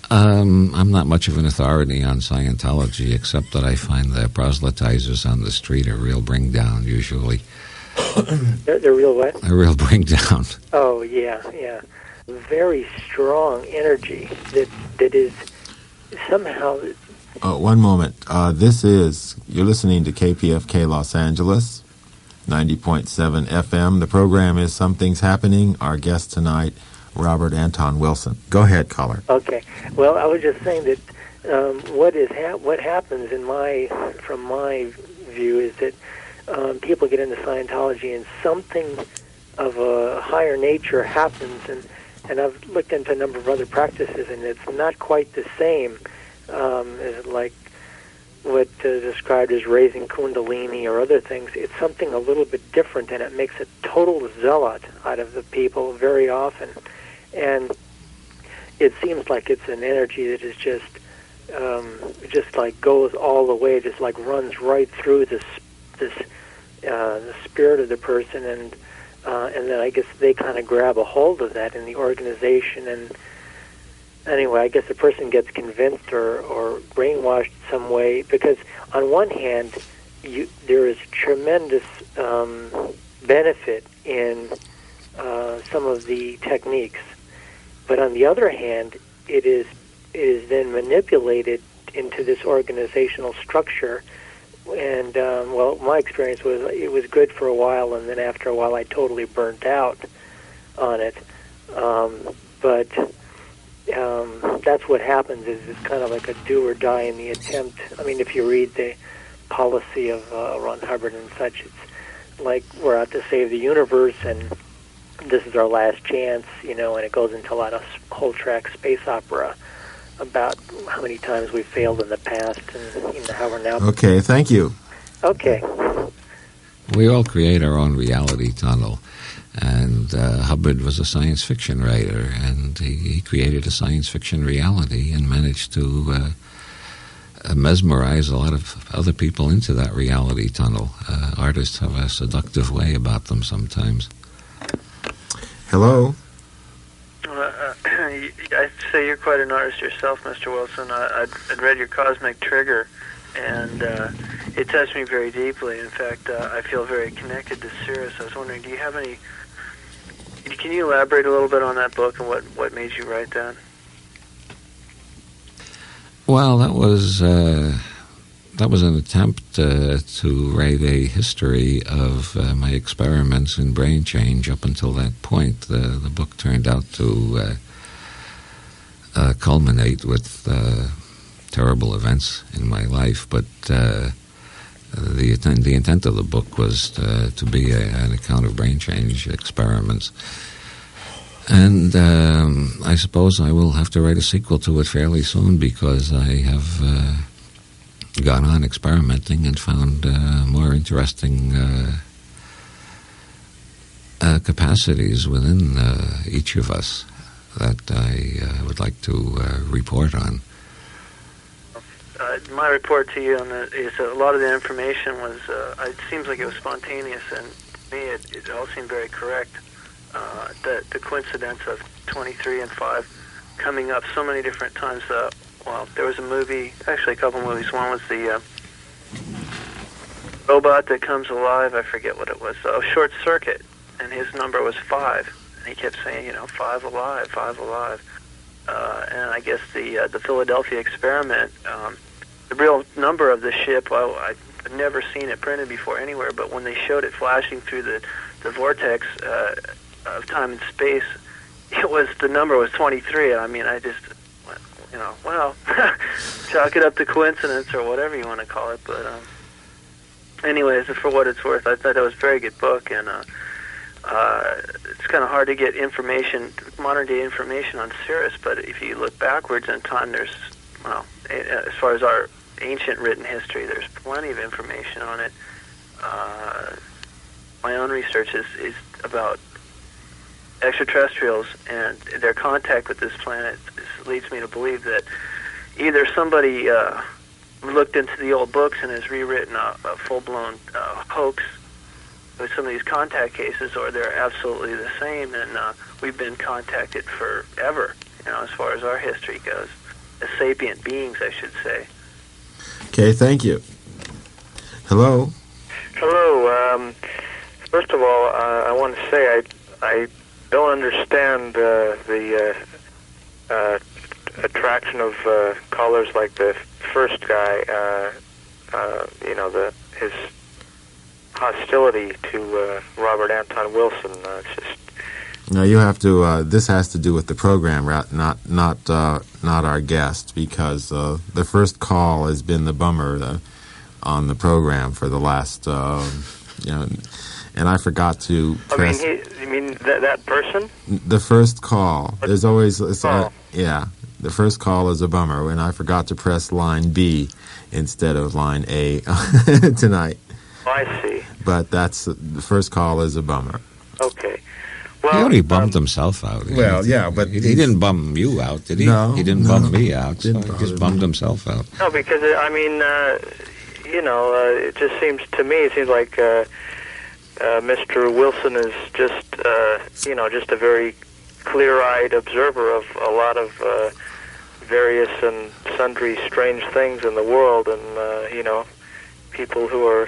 I'm not much of an authority on Scientology, except that I find the proselytizers on the street a real bring down, usually. They're real what? A real bring down. Oh, yeah. Very strong energy that is somehow... One moment. You're listening to KPFK Los Angeles, 90.7 FM. The program is Something's Happening. Our guest tonight, Robert Anton Wilson. Go ahead, caller. Okay. Well, I was just saying that what happens from my view is that people get into Scientology and something of a higher nature happens, and I've looked into a number of other practices, and it's not quite the same as like what described as raising Kundalini or other things. It's something a little bit different, and it makes a total zealot out of the people very often. And it seems like it's an energy that is just like goes all the way, just like runs right through the spirit of the person, and then I guess they kind of grab a hold of that in the organization. And anyway, I guess the person gets convinced or brainwashed some way, because on one hand, there is tremendous benefit in some of the techniques. But on the other hand, it is then manipulated into this organizational structure. And, well, my experience was it was good for a while, and then after a while I totally burnt out on it. But that's what happens, is it's kind of like a do or die in the attempt. I mean, if you read the policy of Ron Hubbard and such, it's like we're out to save the universe, and this is our last chance, and it goes into a lot of whole track space opera about how many times we've failed in the past and how we're now... Okay, thank you. Okay. We all create our own reality tunnel. And Hubbard was a science fiction writer, and he created a science fiction reality and managed to mesmerize a lot of other people into that reality tunnel. Artists have a seductive way about them sometimes. Hello? I'd say you're quite an artist yourself, Mr. Wilson. I'd read your Cosmic Trigger, and it touched me very deeply. In fact, I feel very connected to Cirrus. I was wondering, do you have any... Can you elaborate a little bit on that book and what made you write that? Well, that was an attempt to write a history of my experiments in brain change up until that point. The book turned out to culminate with terrible events in my life, but the intent of the book was to be an account of brain change experiments. And I suppose I will have to write a sequel to it fairly soon, because I have gone on experimenting and found more interesting capacities within each of us that I would like to report on. My report to you on that is a lot of the information was, it seems like it was spontaneous, and to me it all seemed very correct. The coincidence of 23 and 5 coming up so many different times. Well, there was a movie, actually a couple movies. One was the robot that comes alive. I forget what it was. Short Circuit, and his number was 5, and he kept saying, 5 alive, 5 alive. And I guess the Philadelphia experiment, the real number of the ship, well, I've never seen it printed before anywhere, but when they showed it flashing through the vortex of time and space, the number was 23, and I mean, I just, well, chalk it up to coincidence or whatever you want to call it, but anyways, for what it's worth, I thought that was a very good book, and it's kind of hard to get modern-day information on Cirrus, but if you look backwards in time, there's, well, as far as our ancient written history, there's plenty of information on it. My own research is about extraterrestrials, and their contact with this planet leads me to believe that either somebody looked into the old books and has rewritten a full-blown hoax with some of these contact cases, or they're absolutely the same, and we've been contacted forever, as far as our history goes. As sapient beings, I should say. Okay, thank you. Hello? Hello. First of all, I want to say I don't understand the attraction of callers like the first guy, his hostility to Robert Anton Wilson. It's just... No, you have to. This has to do with the program, not our guest, because the first call has been the bummer on the program for the last, and I forgot to press... you mean that person? The first call. There's always... yeah, the first call is a bummer, and I forgot to press line B instead of line A tonight. Oh, I see. But the first call is a bummer. Okay. Well, He only bummed himself out. Well, yeah, but... He didn't bum you out, did he? No. He didn't bum me out, so he just bummed himself out. No, because, it just seems like Mr. Wilson is just, just a very clear-eyed observer of a lot of various and sundry strange things in the world, and, people who are,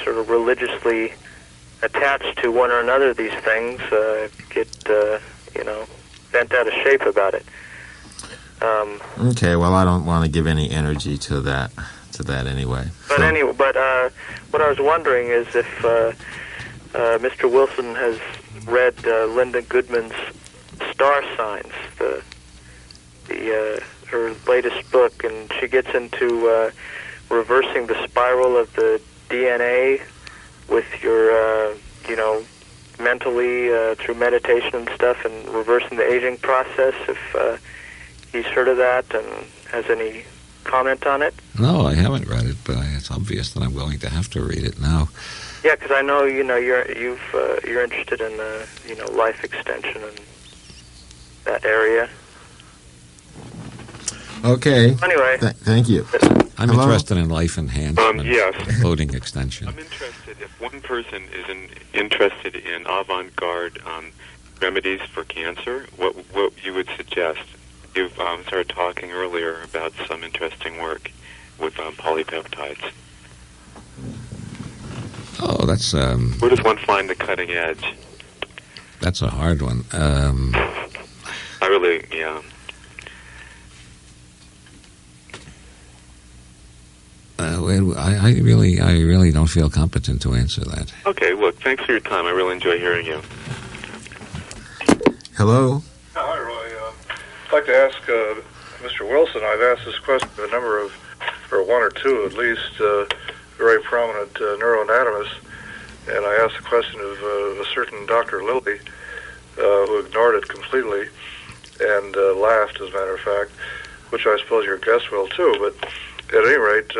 sort of religiously attached to one or another of these things get bent out of shape about it. Okay, well, I don't want to give any energy to that anyway. But anyway, what I was wondering is if Mr. Wilson has read Linda Goodman's Star Signs, her latest book, and she gets into reversing the spiral of the DNA with your, mentally through meditation and stuff, and reversing the aging process. If he's heard of that and has any comment on it? No, I haven't read it, but it's obvious that I'm going to have to read it now. Yeah, because I know you're interested in life extension and that area. Okay. Anyway, thank you. I'm interested in life enhancement, yes. including extension. I'm interested, if one person is interested in avant-garde remedies for cancer, what you would suggest? You've started talking earlier about some interesting work with polypeptides. Oh, that's... Where does one find the cutting edge? That's a hard one. I really, yeah. I really don't feel competent to answer that. Okay, look, thanks for your time. I really enjoy hearing you. Hello? Hi, Roy. I'd like to ask Mr. Wilson, I've asked this question to a number of, or one or two at least, very prominent neuroanatomists, and I asked the question of a certain Dr. Lilly, who ignored it completely and laughed, as a matter of fact, which I suppose your guest will too, but at any rate,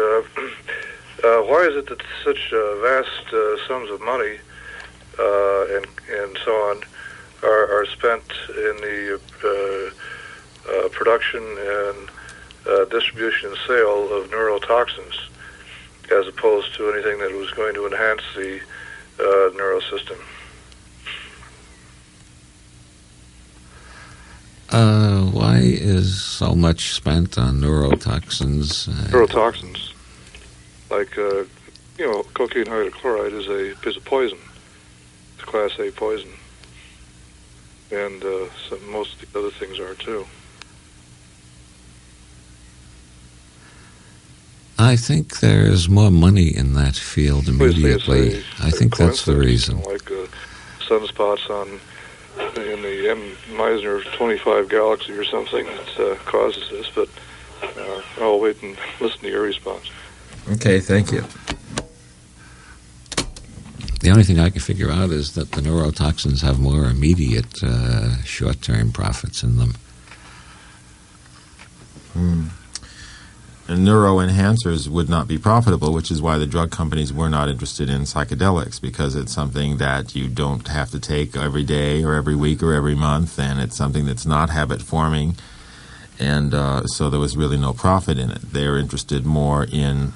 why is it that such vast sums of money and so on are spent in the production and distribution and sale of neurotoxins, as opposed to anything that was going to enhance the neurosystem? Why is so much spent on neurotoxins? Neurotoxins, like cocaine hydrochloride is a poison. It's a Class A poison, and most of the other things are too. I think there's more money in that field immediately. I think that's the reason. Like sunspots in the M. Meissner 25 galaxy or something that causes this, but I'll wait and listen to your response. Okay, thank you. The only thing I can figure out is that the neurotoxins have more immediate short-term profits in them. And neuroenhancers would not be profitable, which is why the drug companies were not interested in psychedelics, because it's something that you don't have to take every day or every week or every month, and it's something that's not habit-forming, and so there was really no profit in it. They're interested more in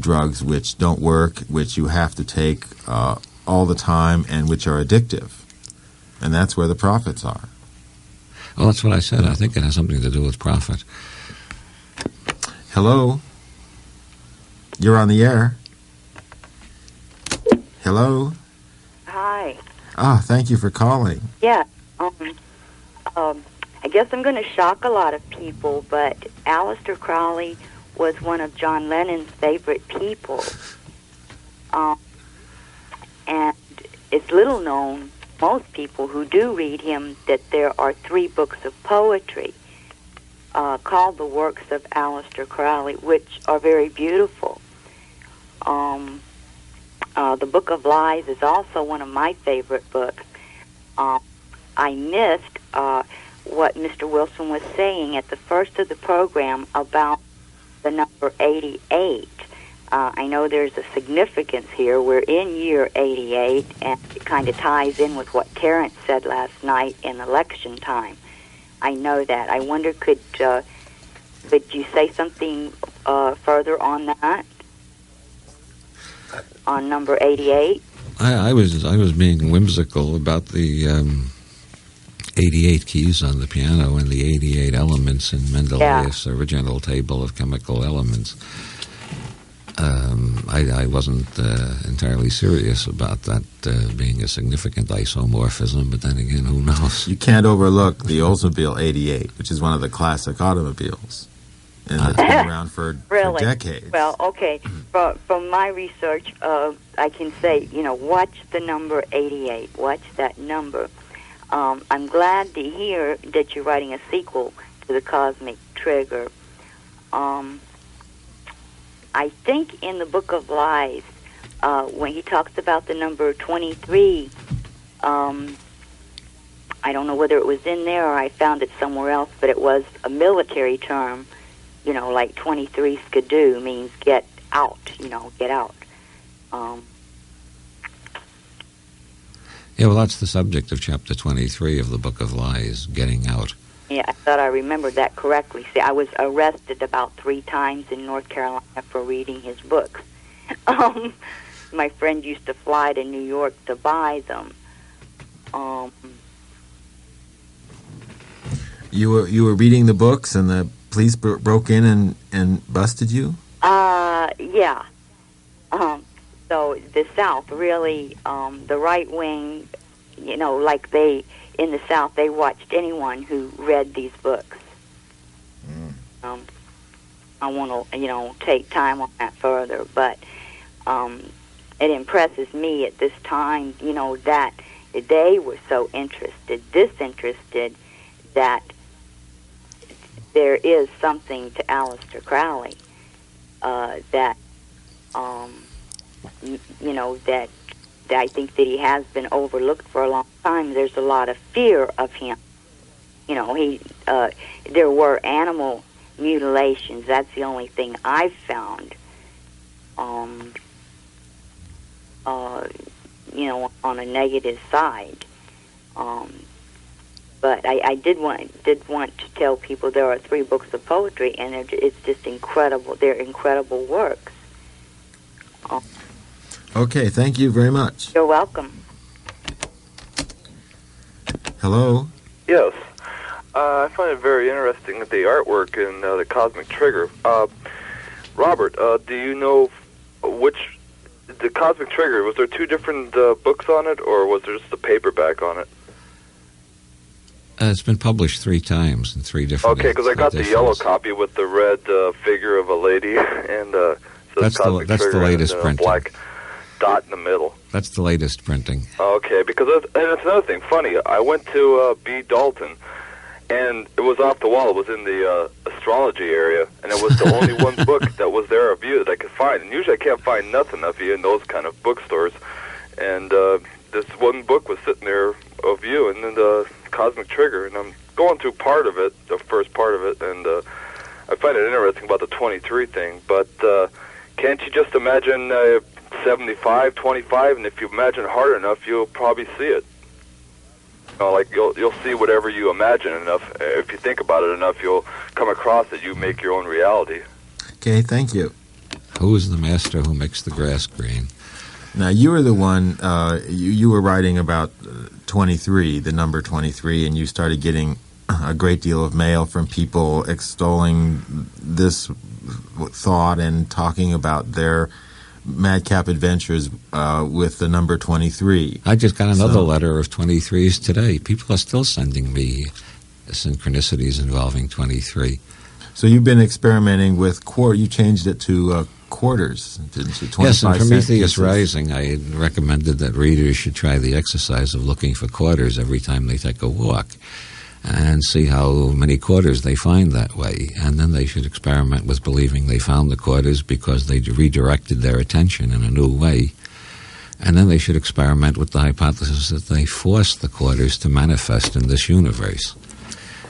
drugs which don't work, which you have to take all the time, and which are addictive. And that's where the profits are. Well, that's what I said. I think it has something to do with profit. Hello? You're on the air. Hello? Hi. Ah, thank you for calling. Yeah. I guess I'm going to shock a lot of people, but Aleister Crowley was one of John Lennon's favorite people. And it's little known, most people who do read him, that there are 3 books of poetry called the works of Aleister Crowley, which are very beautiful. The Book of Lies is also one of my favorite books. I missed what Mr. Wilson was saying at the first of the program about the number 88. I know there's a significance here. We're in year 88, and it kind of ties in with what Terrence said last night in election time. I know that. I wonder, could you say something further on that? On number 88? I was being whimsical about the 88 keys on the piano and the 88 elements in Mendeleev's original table of chemical elements. I wasn't entirely serious about that being a significant isomorphism, but then again, who knows? You can't overlook the Oldsmobile 88, which is one of the classic automobiles, and it's been around for decades. Well, okay. From my research, I can say, watch the number 88. Watch that number. I'm glad to hear that you're writing a sequel to the Cosmic Trigger. I think in the Book of Lies, when he talks about the number 23, I don't know whether it was in there or I found it somewhere else, but it was a military term, like 23 skidoo means get out, get out. Yeah, well, that's the subject of Chapter 23 of the Book of Lies, getting out. Yeah, I thought I remembered that correctly. See, I was arrested about 3 times in North Carolina for reading his books. My friend used to fly to New York to buy them. You were reading the books, and the police broke in and busted you? Yeah. So the South really, the right wing, like in the South, they watched anyone who read these books. I want to, take time on that further, but it impresses me at this time, that they were so disinterested, that there is something to Aleister Crowley that I think that he has been overlooked for a long time. There's a lot of fear of him. There were animal mutilations. That's the only thing I've found. On a negative side. But I did want to tell people there are 3 books of poetry, and it's just incredible. They're incredible works. Okay, thank you very much. You're welcome. Hello? Yes. I find it very interesting that the artwork in the Cosmic Trigger. Robert, do you know which... The Cosmic Trigger, was there 2 different books on it, or was there just a paperback on it? It's been published 3 times in 3 different Okay, because I got editions. the yellow copy with the red figure of a lady, and that's the latest and, printing. Black dot in the middle. That's the latest printing. Okay, because and it's another thing. Funny, I went to B. Dalton, and it was off the wall. It was in the astrology area, and it was the only one book that was there of you that I could find. And usually I can't find nothing of you in those kind of bookstores. And this one book was sitting there of you, and then the Cosmic Trigger, and I'm going through part of it, the first part of it, and I find it interesting about the 23 thing. But can't you just imagine 75, 25, and if you imagine hard enough, you'll probably see it. You'll see whatever you imagine enough. If you think about it enough, you'll come across it. You make your own reality. Okay, thank you. Who is the master who makes the grass green? Now, you were the one, you were writing about 23, the number 23, and you started getting a great deal of mail from people extolling this thought and talking about their madcap adventures with the number 23. I just got another letter of 23s today. People are still sending me synchronicities involving 23. So you've been experimenting with you changed it to quarters, didn't you? 25 yes, in Prometheus cents. Rising, I recommended that readers should try the exercise of looking for quarters every time they take a walk and see how many quarters they find that way. And then they should experiment with believing they found the quarters because they redirected their attention in a new way. And then they should experiment with the hypothesis that they forced the quarters to manifest in this universe.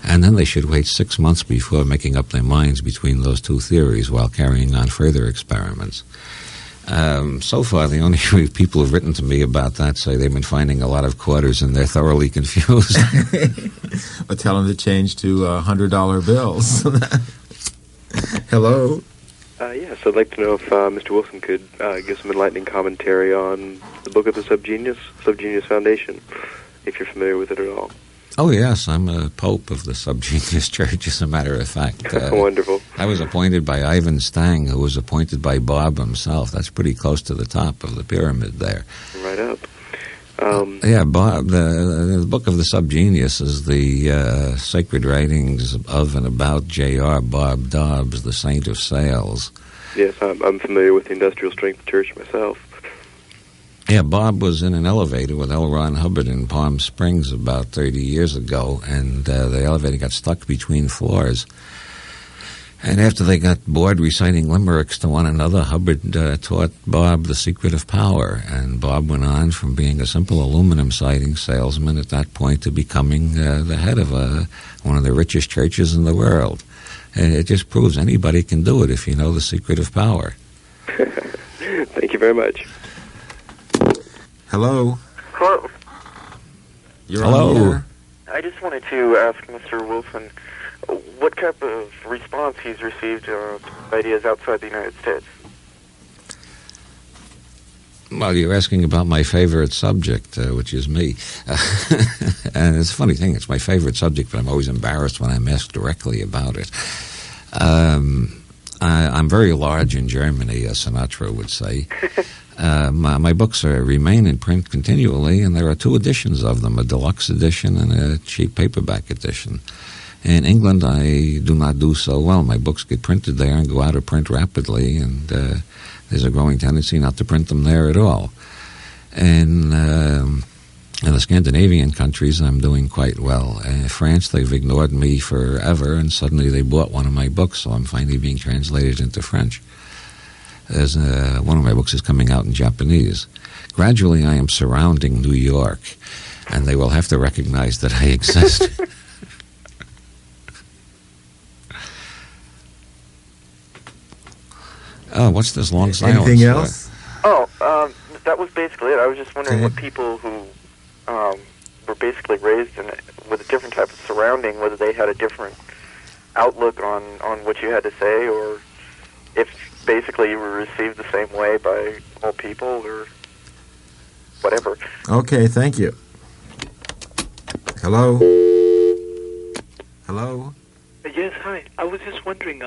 And then they should wait 6 months before making up their minds between those 2 theories while carrying on further experiments. So far, the only people who've written to me about that say they've been finding a lot of quarters and they're thoroughly confused. But tell them to change to $100 bills. Hello? Yes, I'd like to know if Mr. Wilson could give some enlightening commentary on the book of the Subgenius Foundation, if you're familiar with it at all. Oh, yes, I'm a pope of the Subgenius Church, as a matter of fact. Wonderful. I was appointed by Ivan Stang, who was appointed by Bob himself. That's pretty close to the top of the pyramid there. Right up. Bob, the book of the Subgenius is the sacred writings of and about J.R. Bob Dobbs, the Saint of Sales. Yes, I'm familiar with the Industrial Strength Church myself. Yeah, Bob was in an elevator with L. Ron Hubbard in Palm Springs about 30 years ago, and the elevator got stuck between floors. And after they got bored reciting limericks to one another, Hubbard taught Bob the secret of power, and Bob went on from being a simple aluminum siding salesman at that point to becoming the head of one of the richest churches in the world. And it just proves anybody can do it if you know the secret of power. Thank you very much. Hello. Hello. You're Hello. on the air. I just wanted to ask Mr. Wilson what type of response he's received to ideas outside the United States. Well, you're asking about my favorite subject, which is me. And it's a funny thing, it's my favorite subject, but I'm always embarrassed when I'm asked directly about it. I'm very large in Germany, as Sinatra would say. My books remain in print continually, and there are 2 editions of them, a deluxe edition and a cheap paperback edition. In England, I do not do so well. My books get printed there and go out of print rapidly, and there's a growing tendency not to print them there at all. And in the Scandinavian countries, I'm doing quite well. In France, they've ignored me forever, and suddenly they bought one of my books, so I'm finally being translated into French. There's one of my books is coming out in Japanese. Gradually, I am surrounding New York, and they will have to recognize that I exist. Oh, what's this long silence? Anything else? That was basically it. I was just wondering what people who were basically raised with a different type of surrounding, whether they had a different outlook on what you had to say, or if basically you were received the same way by all people, or whatever. Okay, thank you. Hello? Hello? Yes, hi. I was just wondering,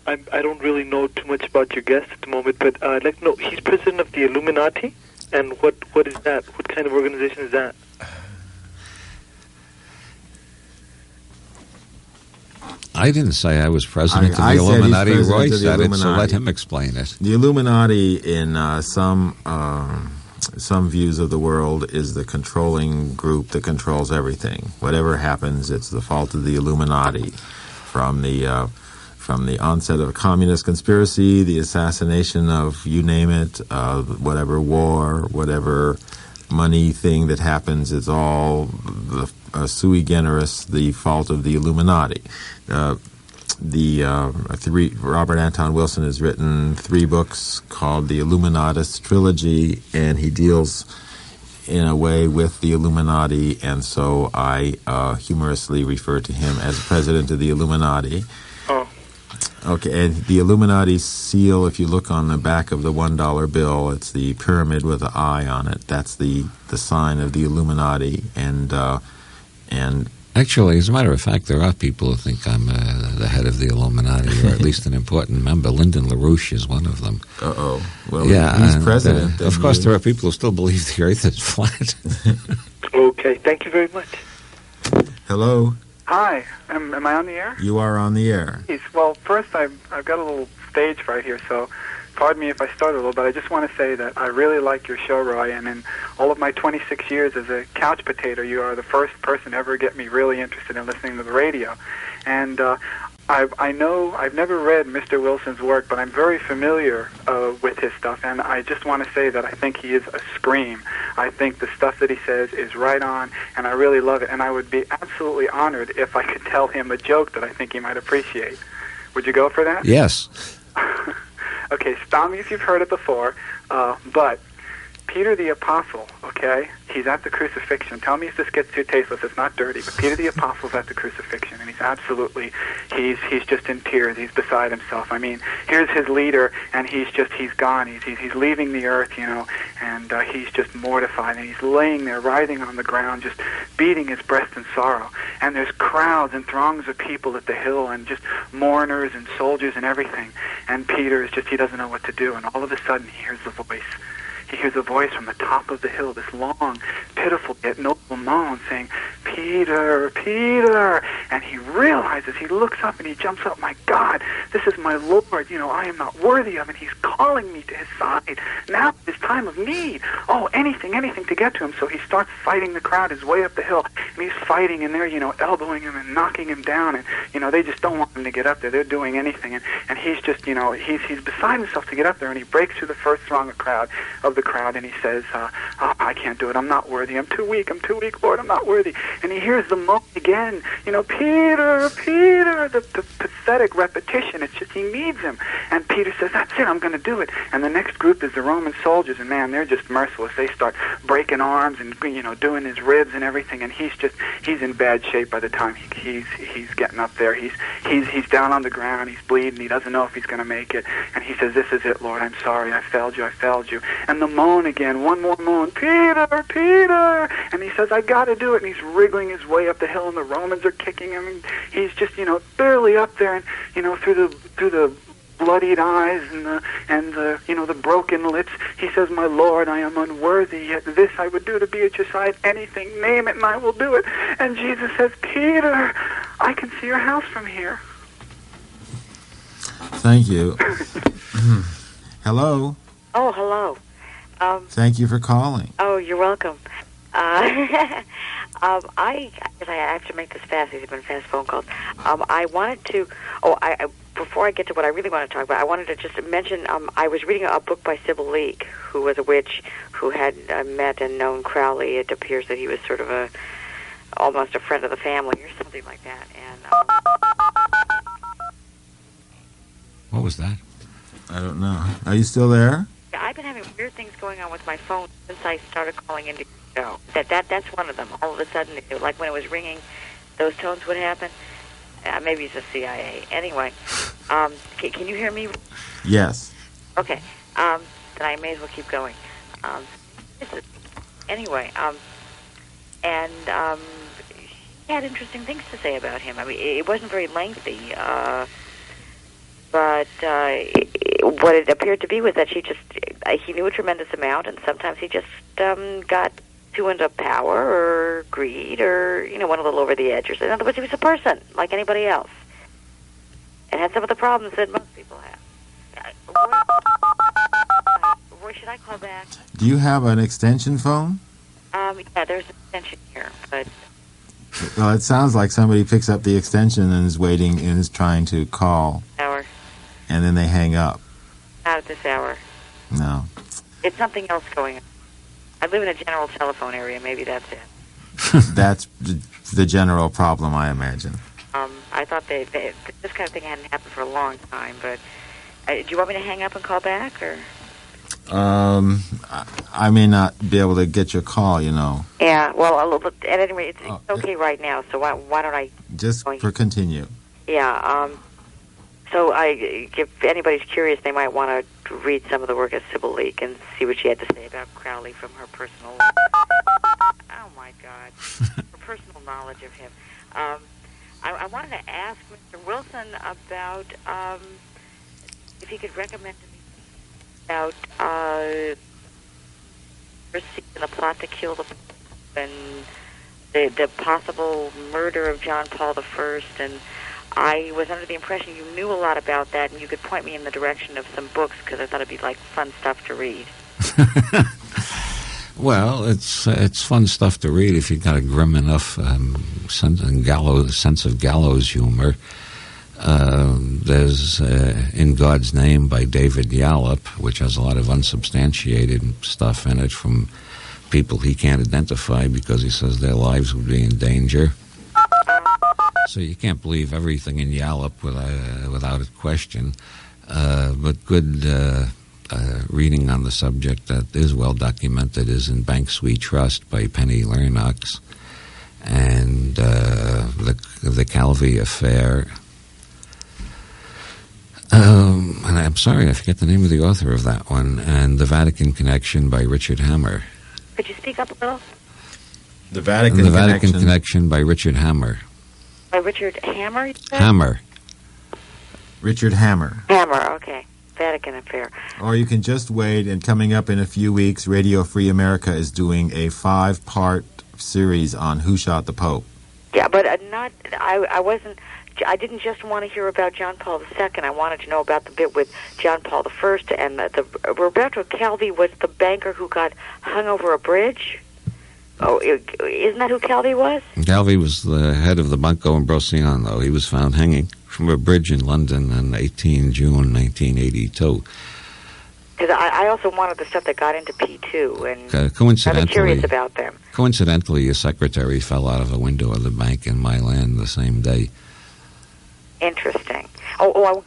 I don't really know too much about your guest at the moment, but I'd like to know, he's president of the Illuminati, and what is that? What kind of organization is that? I didn't say I was president of the Illuminati. Roy said it, so let him explain it. The Illuminati, in some views of the world, is the controlling group that controls everything. Whatever happens, it's the fault of the Illuminati. From the onset of a communist conspiracy, the assassination of, you name it, whatever war, whatever money thing that happens, it's all sui generis, the fault of the Illuminati. Robert Anton Wilson has written 3 books called the Illuminatus Trilogy, and he deals in a way with the Illuminati, and so I humorously refer to him as president of the Illuminati. Oh. Okay, and the Illuminati seal, if you look on the back of the $1 bill, it's the pyramid with an eye on it. That's the sign of the Illuminati, and actually, as a matter of fact, there are people who think I'm the head of the Illuminati, or at least an important member. Lyndon LaRouche is one of them. Uh-oh. Well, yeah, he's president. Of course, there are people who still believe the Earth is flat. Okay, thank you very much. Hello? Hi, am I on the air? You are on the air. Yes. Well, first, I've got a little stage right here, so pardon me if I start a little, but I just want to say that I really like your show, Roy, and in all of my 26 years as a couch potato, you are the first person to ever get me really interested in listening to the radio. And I know I've never read Mr. Wilson's work, but I'm very familiar with his stuff, and I just want to say that I think he is a scream. I think the stuff that he says is right on, and I really love it, and I would be absolutely honored if I could tell him a joke that I think he might appreciate. Would you go for that? Yes. Okay, stop me if you've heard it before, but Peter the Apostle, okay, he's at the crucifixion. Tell me if this gets too tasteless. It's not dirty, but Peter the Apostle's at the crucifixion, and he's absolutely, he's just in tears. He's beside himself. I mean, here's his leader, and he's gone. He's leaving the earth, and he's just mortified, and he's laying there, writhing on the ground, just beating his breast in sorrow. And there's crowds and throngs of people at the hill, and just mourners and soldiers and everything. And Peter is just, he doesn't know what to do, and all of a sudden he hears the voice. He hears a voice from the top of the hill, this long, pitiful, yet noble moan, saying, "Peter, Peter!" And he realizes, he looks up and he jumps up, "My God, this is my Lord, I am not worthy of it. He's calling me to his side. Now is time of need. Oh, anything to get to him." So he starts fighting the crowd his way up the hill, and he's fighting, and they're, elbowing him and knocking him down, and, they just don't want him to get up there. They're doing anything, and he's just, he's beside himself to get up there, and he breaks through the first throng of the crowd, and he says, "I can't do it. I'm not worthy. I'm too weak, Lord. I'm not worthy." And he hears the moan again, "Peter, Peter," the pathetic repetition. It's just, he needs him. And Peter says, "That's it. I'm going to do it." And the next group is the Roman soldiers, and man, they're just merciless. They start breaking arms and, doing his ribs and everything, and he's in bad shape by the time he's getting up there. He's down on the ground. He's bleeding. He doesn't know if he's going to make it. And he says, "This is it, Lord. I'm sorry. I failed you. And the moan again, one more moan, "Peter, Peter!" And he says, "I got to do it." And he's wriggling his way up the hill, and the Romans are kicking him, and he's just, barely up there, and, through the bloodied eyes and the broken lips, he says, "My Lord, I am unworthy, yet this I would do to be at your side. Anything, name it, and I will do it." And Jesus says, "Peter, I can see your house from here." Thank you. Hello. Oh, hello. Thank you for calling. Oh, you're welcome. I have to make this fast. These have been fast phone calls. I wanted to. Before I get to what I really want to talk about, I wanted to just mention. I was reading a book by Sybil Leek, who was a witch who had met and known Crowley. It appears that he was sort of almost a friend of the family or something like that. And what was that? I don't know. Are you still there? I've been having weird things going on with my phone since I started calling into the show. That's one of them. All of a sudden, like when it was ringing, those tones would happen. Maybe it's the CIA. Anyway, can you hear me? Yes. Okay. Then I may as well keep going. Anyway, and he had interesting things to say about him. I mean, it wasn't very lengthy, but what it appeared to be was that he knew a tremendous amount, and sometimes he just got too into power or greed or, went a little over the edge. In other words, he was a person like anybody else and had some of the problems that most people have. Roy, should I call back? Do you have an extension phone? Yeah, there's an extension here, but... Well, it sounds like somebody picks up the extension and is waiting and is trying to call. Hour. And then they hang up. Not at this hour. No. It's something else going on. I live in a general telephone area. Maybe that's it. That's the general problem, I imagine. I thought this kind of thing hadn't happened for a long time, but do you want me to hang up and call back, or? I may not be able to get your call, Yeah, well, at any rate, it's okay right now, so why don't I... Just continue. Yeah, so if anybody's curious, they might want to read some of the work of Sybil Leek and see what she had to say about Crowley from her personal... Oh, my God. Her personal knowledge of him. I wanted to ask Mr. Wilson about if he could recommend to me about the plot to kill the Pope and the possible murder of John Paul I, and I was under the impression you knew a lot about that, and you could point me in the direction of some books, because I thought it'd be like fun stuff to read. Well, it's fun stuff to read if you've got a grim enough sense of gallows humor. There's In God's Name by David Yallop, which has a lot of unsubstantiated stuff in it from people he can't identify because he says their lives would be in danger. So you can't believe everything in Yallop without a question. But good reading on the subject that is well documented is in Banks We Trust by Penny Lennox, and the Calvi Affair. And I'm sorry, I forget the name of the author of that one, and The Vatican Connection by Richard Hammer. Could you speak up a little? The Vatican Connection by Richard Hammer. By Richard Hammer? Hammer. Richard Hammer. Hammer, okay. Vatican Affair. Or you can just wait, and coming up in a few weeks, Radio Free America is doing a 5-part series on Who Shot the Pope. Yeah, but I didn't just want to hear about John Paul II. I wanted to know about the bit with John Paul I, and the Roberto Calvi was the banker who got hung over a bridge. Oh, isn't that who Calvi was? Calvi was the head of the Banco Ambrosiano. He was found hanging from a bridge in London on 18 June 1982. Because I also wanted the stuff that got into P2, and coincidentally, I'm curious about them. Coincidentally, his secretary fell out of a window of the bank in Milan the same day. Interesting. Roy,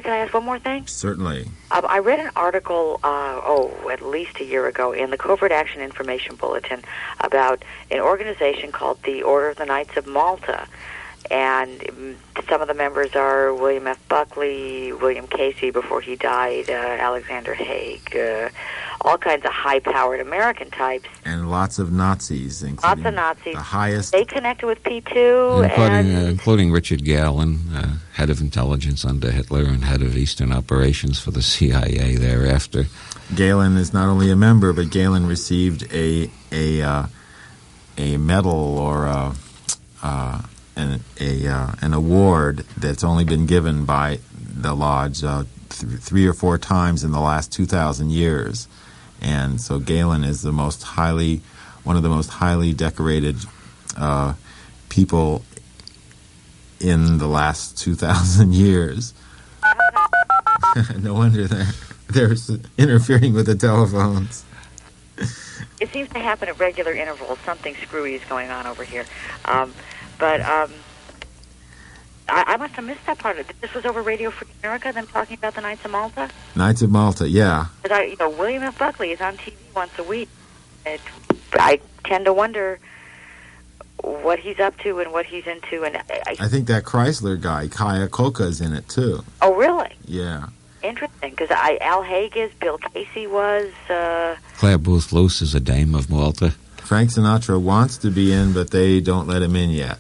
can I ask one more thing? Certainly. I read an article, at least a year ago, in the Covert Action Information Bulletin about an organization called the Order of the Knights of Malta. And some of the members are William F. Buckley, William Casey before he died, Alexander Haig, all kinds of high-powered American types. And lots of Nazis, including lots of Nazis. The highest. They connected with P2. Including Richard Galen, head of intelligence under Hitler and head of Eastern operations for the CIA thereafter. Galen is not only a member, but Galen received a medal or an award that's only been given by the lodge 3 or 4 times in the last 2,000 years, and so Galen is one of the most highly decorated people in the last 2,000 years. No wonder they're interfering with the telephones. It seems to happen at regular intervals. Something screwy is going on over here. But I must have missed that part of it. This was over Radio Free America, them talking about the Knights of Malta? Knights of Malta, yeah. Because William F. Buckley is on TV once a week. I tend to wonder what he's up to and what he's into. And I think that Chrysler guy, Kaya Koka's in it, too. Oh, really? Yeah. Interesting, because Al Haig is, Bill Casey was. Claire Booth Luce is a dame of Malta. Frank Sinatra wants to be in, but they don't let him in yet.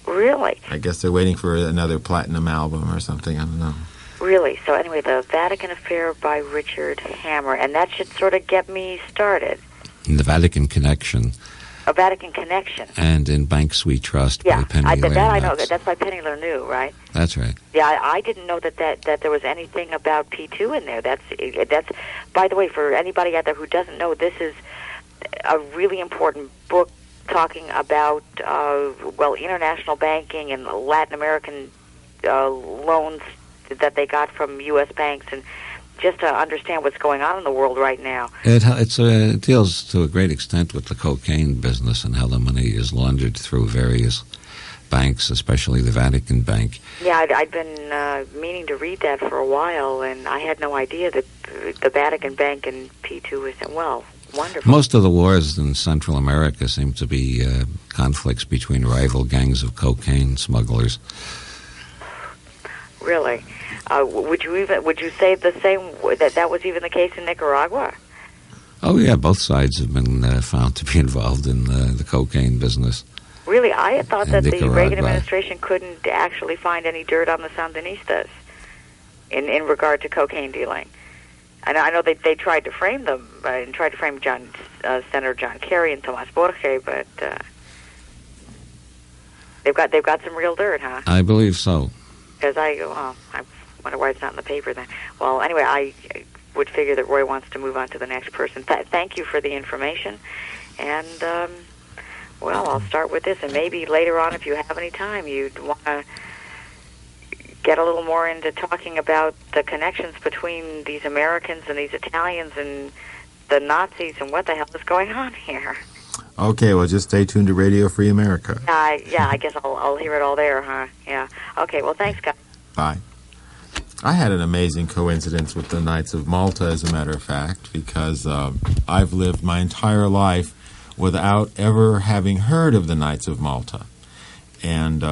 Really? I guess they're waiting for another platinum album or something. I don't know. Really? So anyway, The Vatican Affair by Richard Hammer, and that should sort of get me started. In The Vatican Connection. A Vatican Connection. And in Banks We Trust by Penny Lennox. That I know. That's by Penny Lennox, right? That's right. Yeah, I didn't know that there was anything about P2 in there. That's. By the way, for anybody out there who doesn't know, this is a really important book talking about international banking and Latin American loans that they got from U.S. banks, and just to understand what's going on in the world right now. It deals to a great extent with the cocaine business and how the money is laundered through various banks, especially the Vatican Bank. Yeah, I'd been meaning to read that for a while, and I had no idea that the Vatican Bank and P2 was, wonderful. Most of the wars in Central America seem to be conflicts between rival gangs of cocaine smugglers. Really? Would you say the same that was even the case in Nicaragua? Oh yeah, both sides have been found to be involved in the cocaine business. Really, I had thought that Nicaragua. The Reagan administration couldn't actually find any dirt on the Sandinistas in regard to cocaine dealing. I know they tried to frame them and tried to frame Senator John Kerry and Tomas Borge, but they've got some real dirt, huh? I believe so. Because I wonder why it's not in the paper then. Well, anyway, I would figure that Roy wants to move on to the next person. Thank you for the information, and I'll start with this, and maybe later on, if you have any time, you'd want to get a little more into talking about the connections between these Americans and these Italians and the Nazis and what the hell is going on here. Okay, well, just stay tuned to Radio Free America. I guess I'll hear it all there, huh? Yeah. Okay, well, thanks, guys. Bye. I had an amazing coincidence with the Knights of Malta, as a matter of fact, because I've lived my entire life without ever having heard of the Knights of Malta. And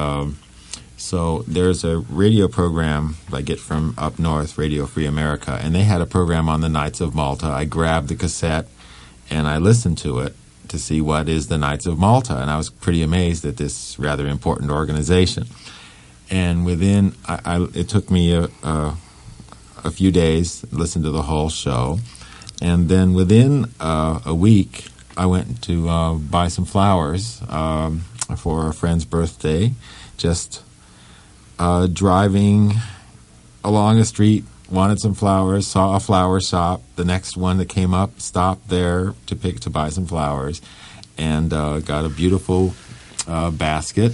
so there's a radio program I get from up north, Radio Free America, and they had a program on the Knights of Malta. I grabbed the cassette and I listened to it to see what is the Knights of Malta, and I was pretty amazed at this rather important organization. And within, it took me a few days to listen to the whole show, and then within a week, I went to buy some flowers for a friend's birthday, just driving along a street, wanted some flowers, saw a flower shop. The next one that came up, stopped there to buy some flowers, and got a beautiful basket.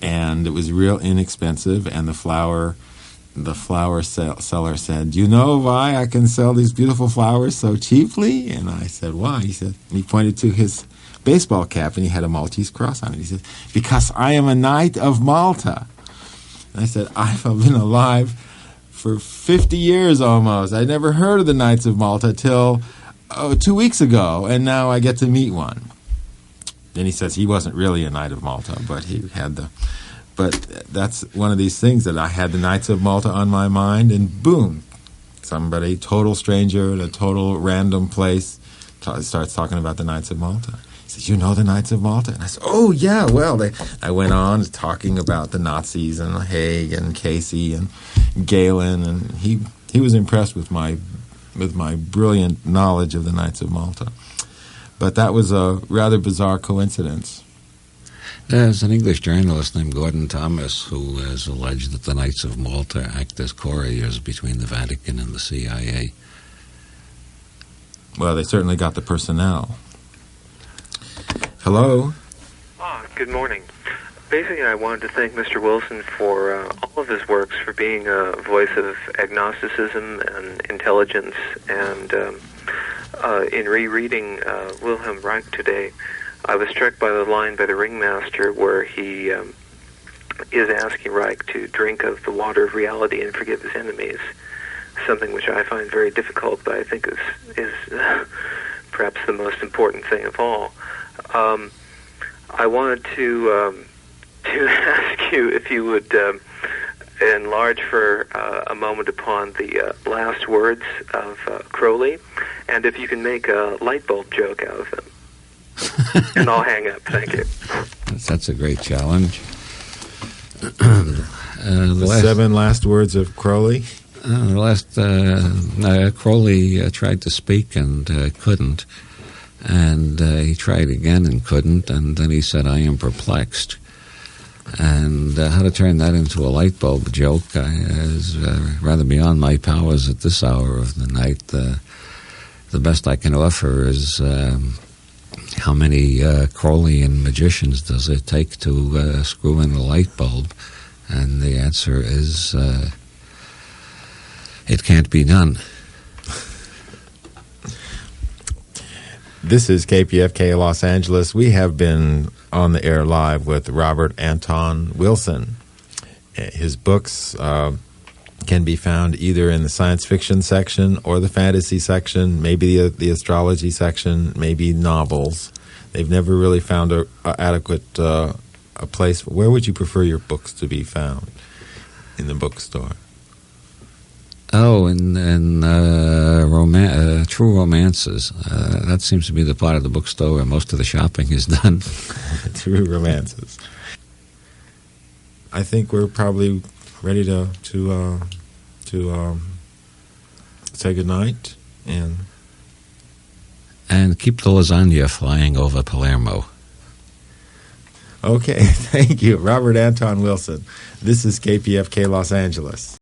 And it was real inexpensive. And the flower seller said, "Do you know why I can sell these beautiful flowers so cheaply?" And I said, "Why?" He said, and he pointed to his baseball cap, and he had a Maltese cross on it. He said, "Because I am a Knight of Malta." And I said, "I've been alive for 50 years almost. I never heard of the Knights of Malta till 2 weeks ago, and now I get to meet one." Then he says he wasn't really a Knight of Malta, but he had the... But that's one of these things that I had the Knights of Malta on my mind, and boom, somebody, total stranger in a total random place, starts talking about the Knights of Malta. He says, "You know the Knights of Malta?" And I said, "Oh, yeah, well," I went on talking about the Nazis and Haig and Casey and Galen, and he was impressed with my brilliant knowledge of the Knights of Malta. But that was a rather bizarre coincidence. There's an English journalist named Gordon Thomas who has alleged that the Knights of Malta act as couriers between the Vatican and the CIA. Well, they certainly got the personnel. Hello? Good morning. Basically, I wanted to thank Mr. Wilson for all of his works, for being a voice of agnosticism and intelligence, and in rereading Wilhelm Reich today, I was struck by the line by the ringmaster where he is asking Reich to drink of the water of reality and forgive his enemies, something which I find very difficult, but I think is perhaps the most important thing of all. I wanted to ask you if you would enlarge for a moment upon the last words of Crowley, and if you can make a light bulb joke out of them. And I'll hang up. Thank you. That's a great challenge. The 7 last words of Crowley? Crowley tried to speak and couldn't. And he tried again and couldn't. And then he said, "I am perplexed." And how to turn that into a light bulb joke is rather beyond my powers at this hour of the night. The best I can offer is how many Crowleyan magicians does it take to screw in a light bulb? And the answer is it can't be done. This is KPFK Los Angeles. We have been on the air live with Robert Anton Wilson. His books can be found either in the science fiction section or the fantasy section, maybe the astrology section, maybe novels. They've never really found a adequate a place. Where would you prefer your books to be found? In the bookstore? Oh, in true romances. That seems to be the part of the bookstore where most of the shopping is done. True romances. I think we're probably ready to say goodnight and keep the lasagna flying over Palermo. Okay, thank you, Robert Anton Wilson. This is KPFK Los Angeles.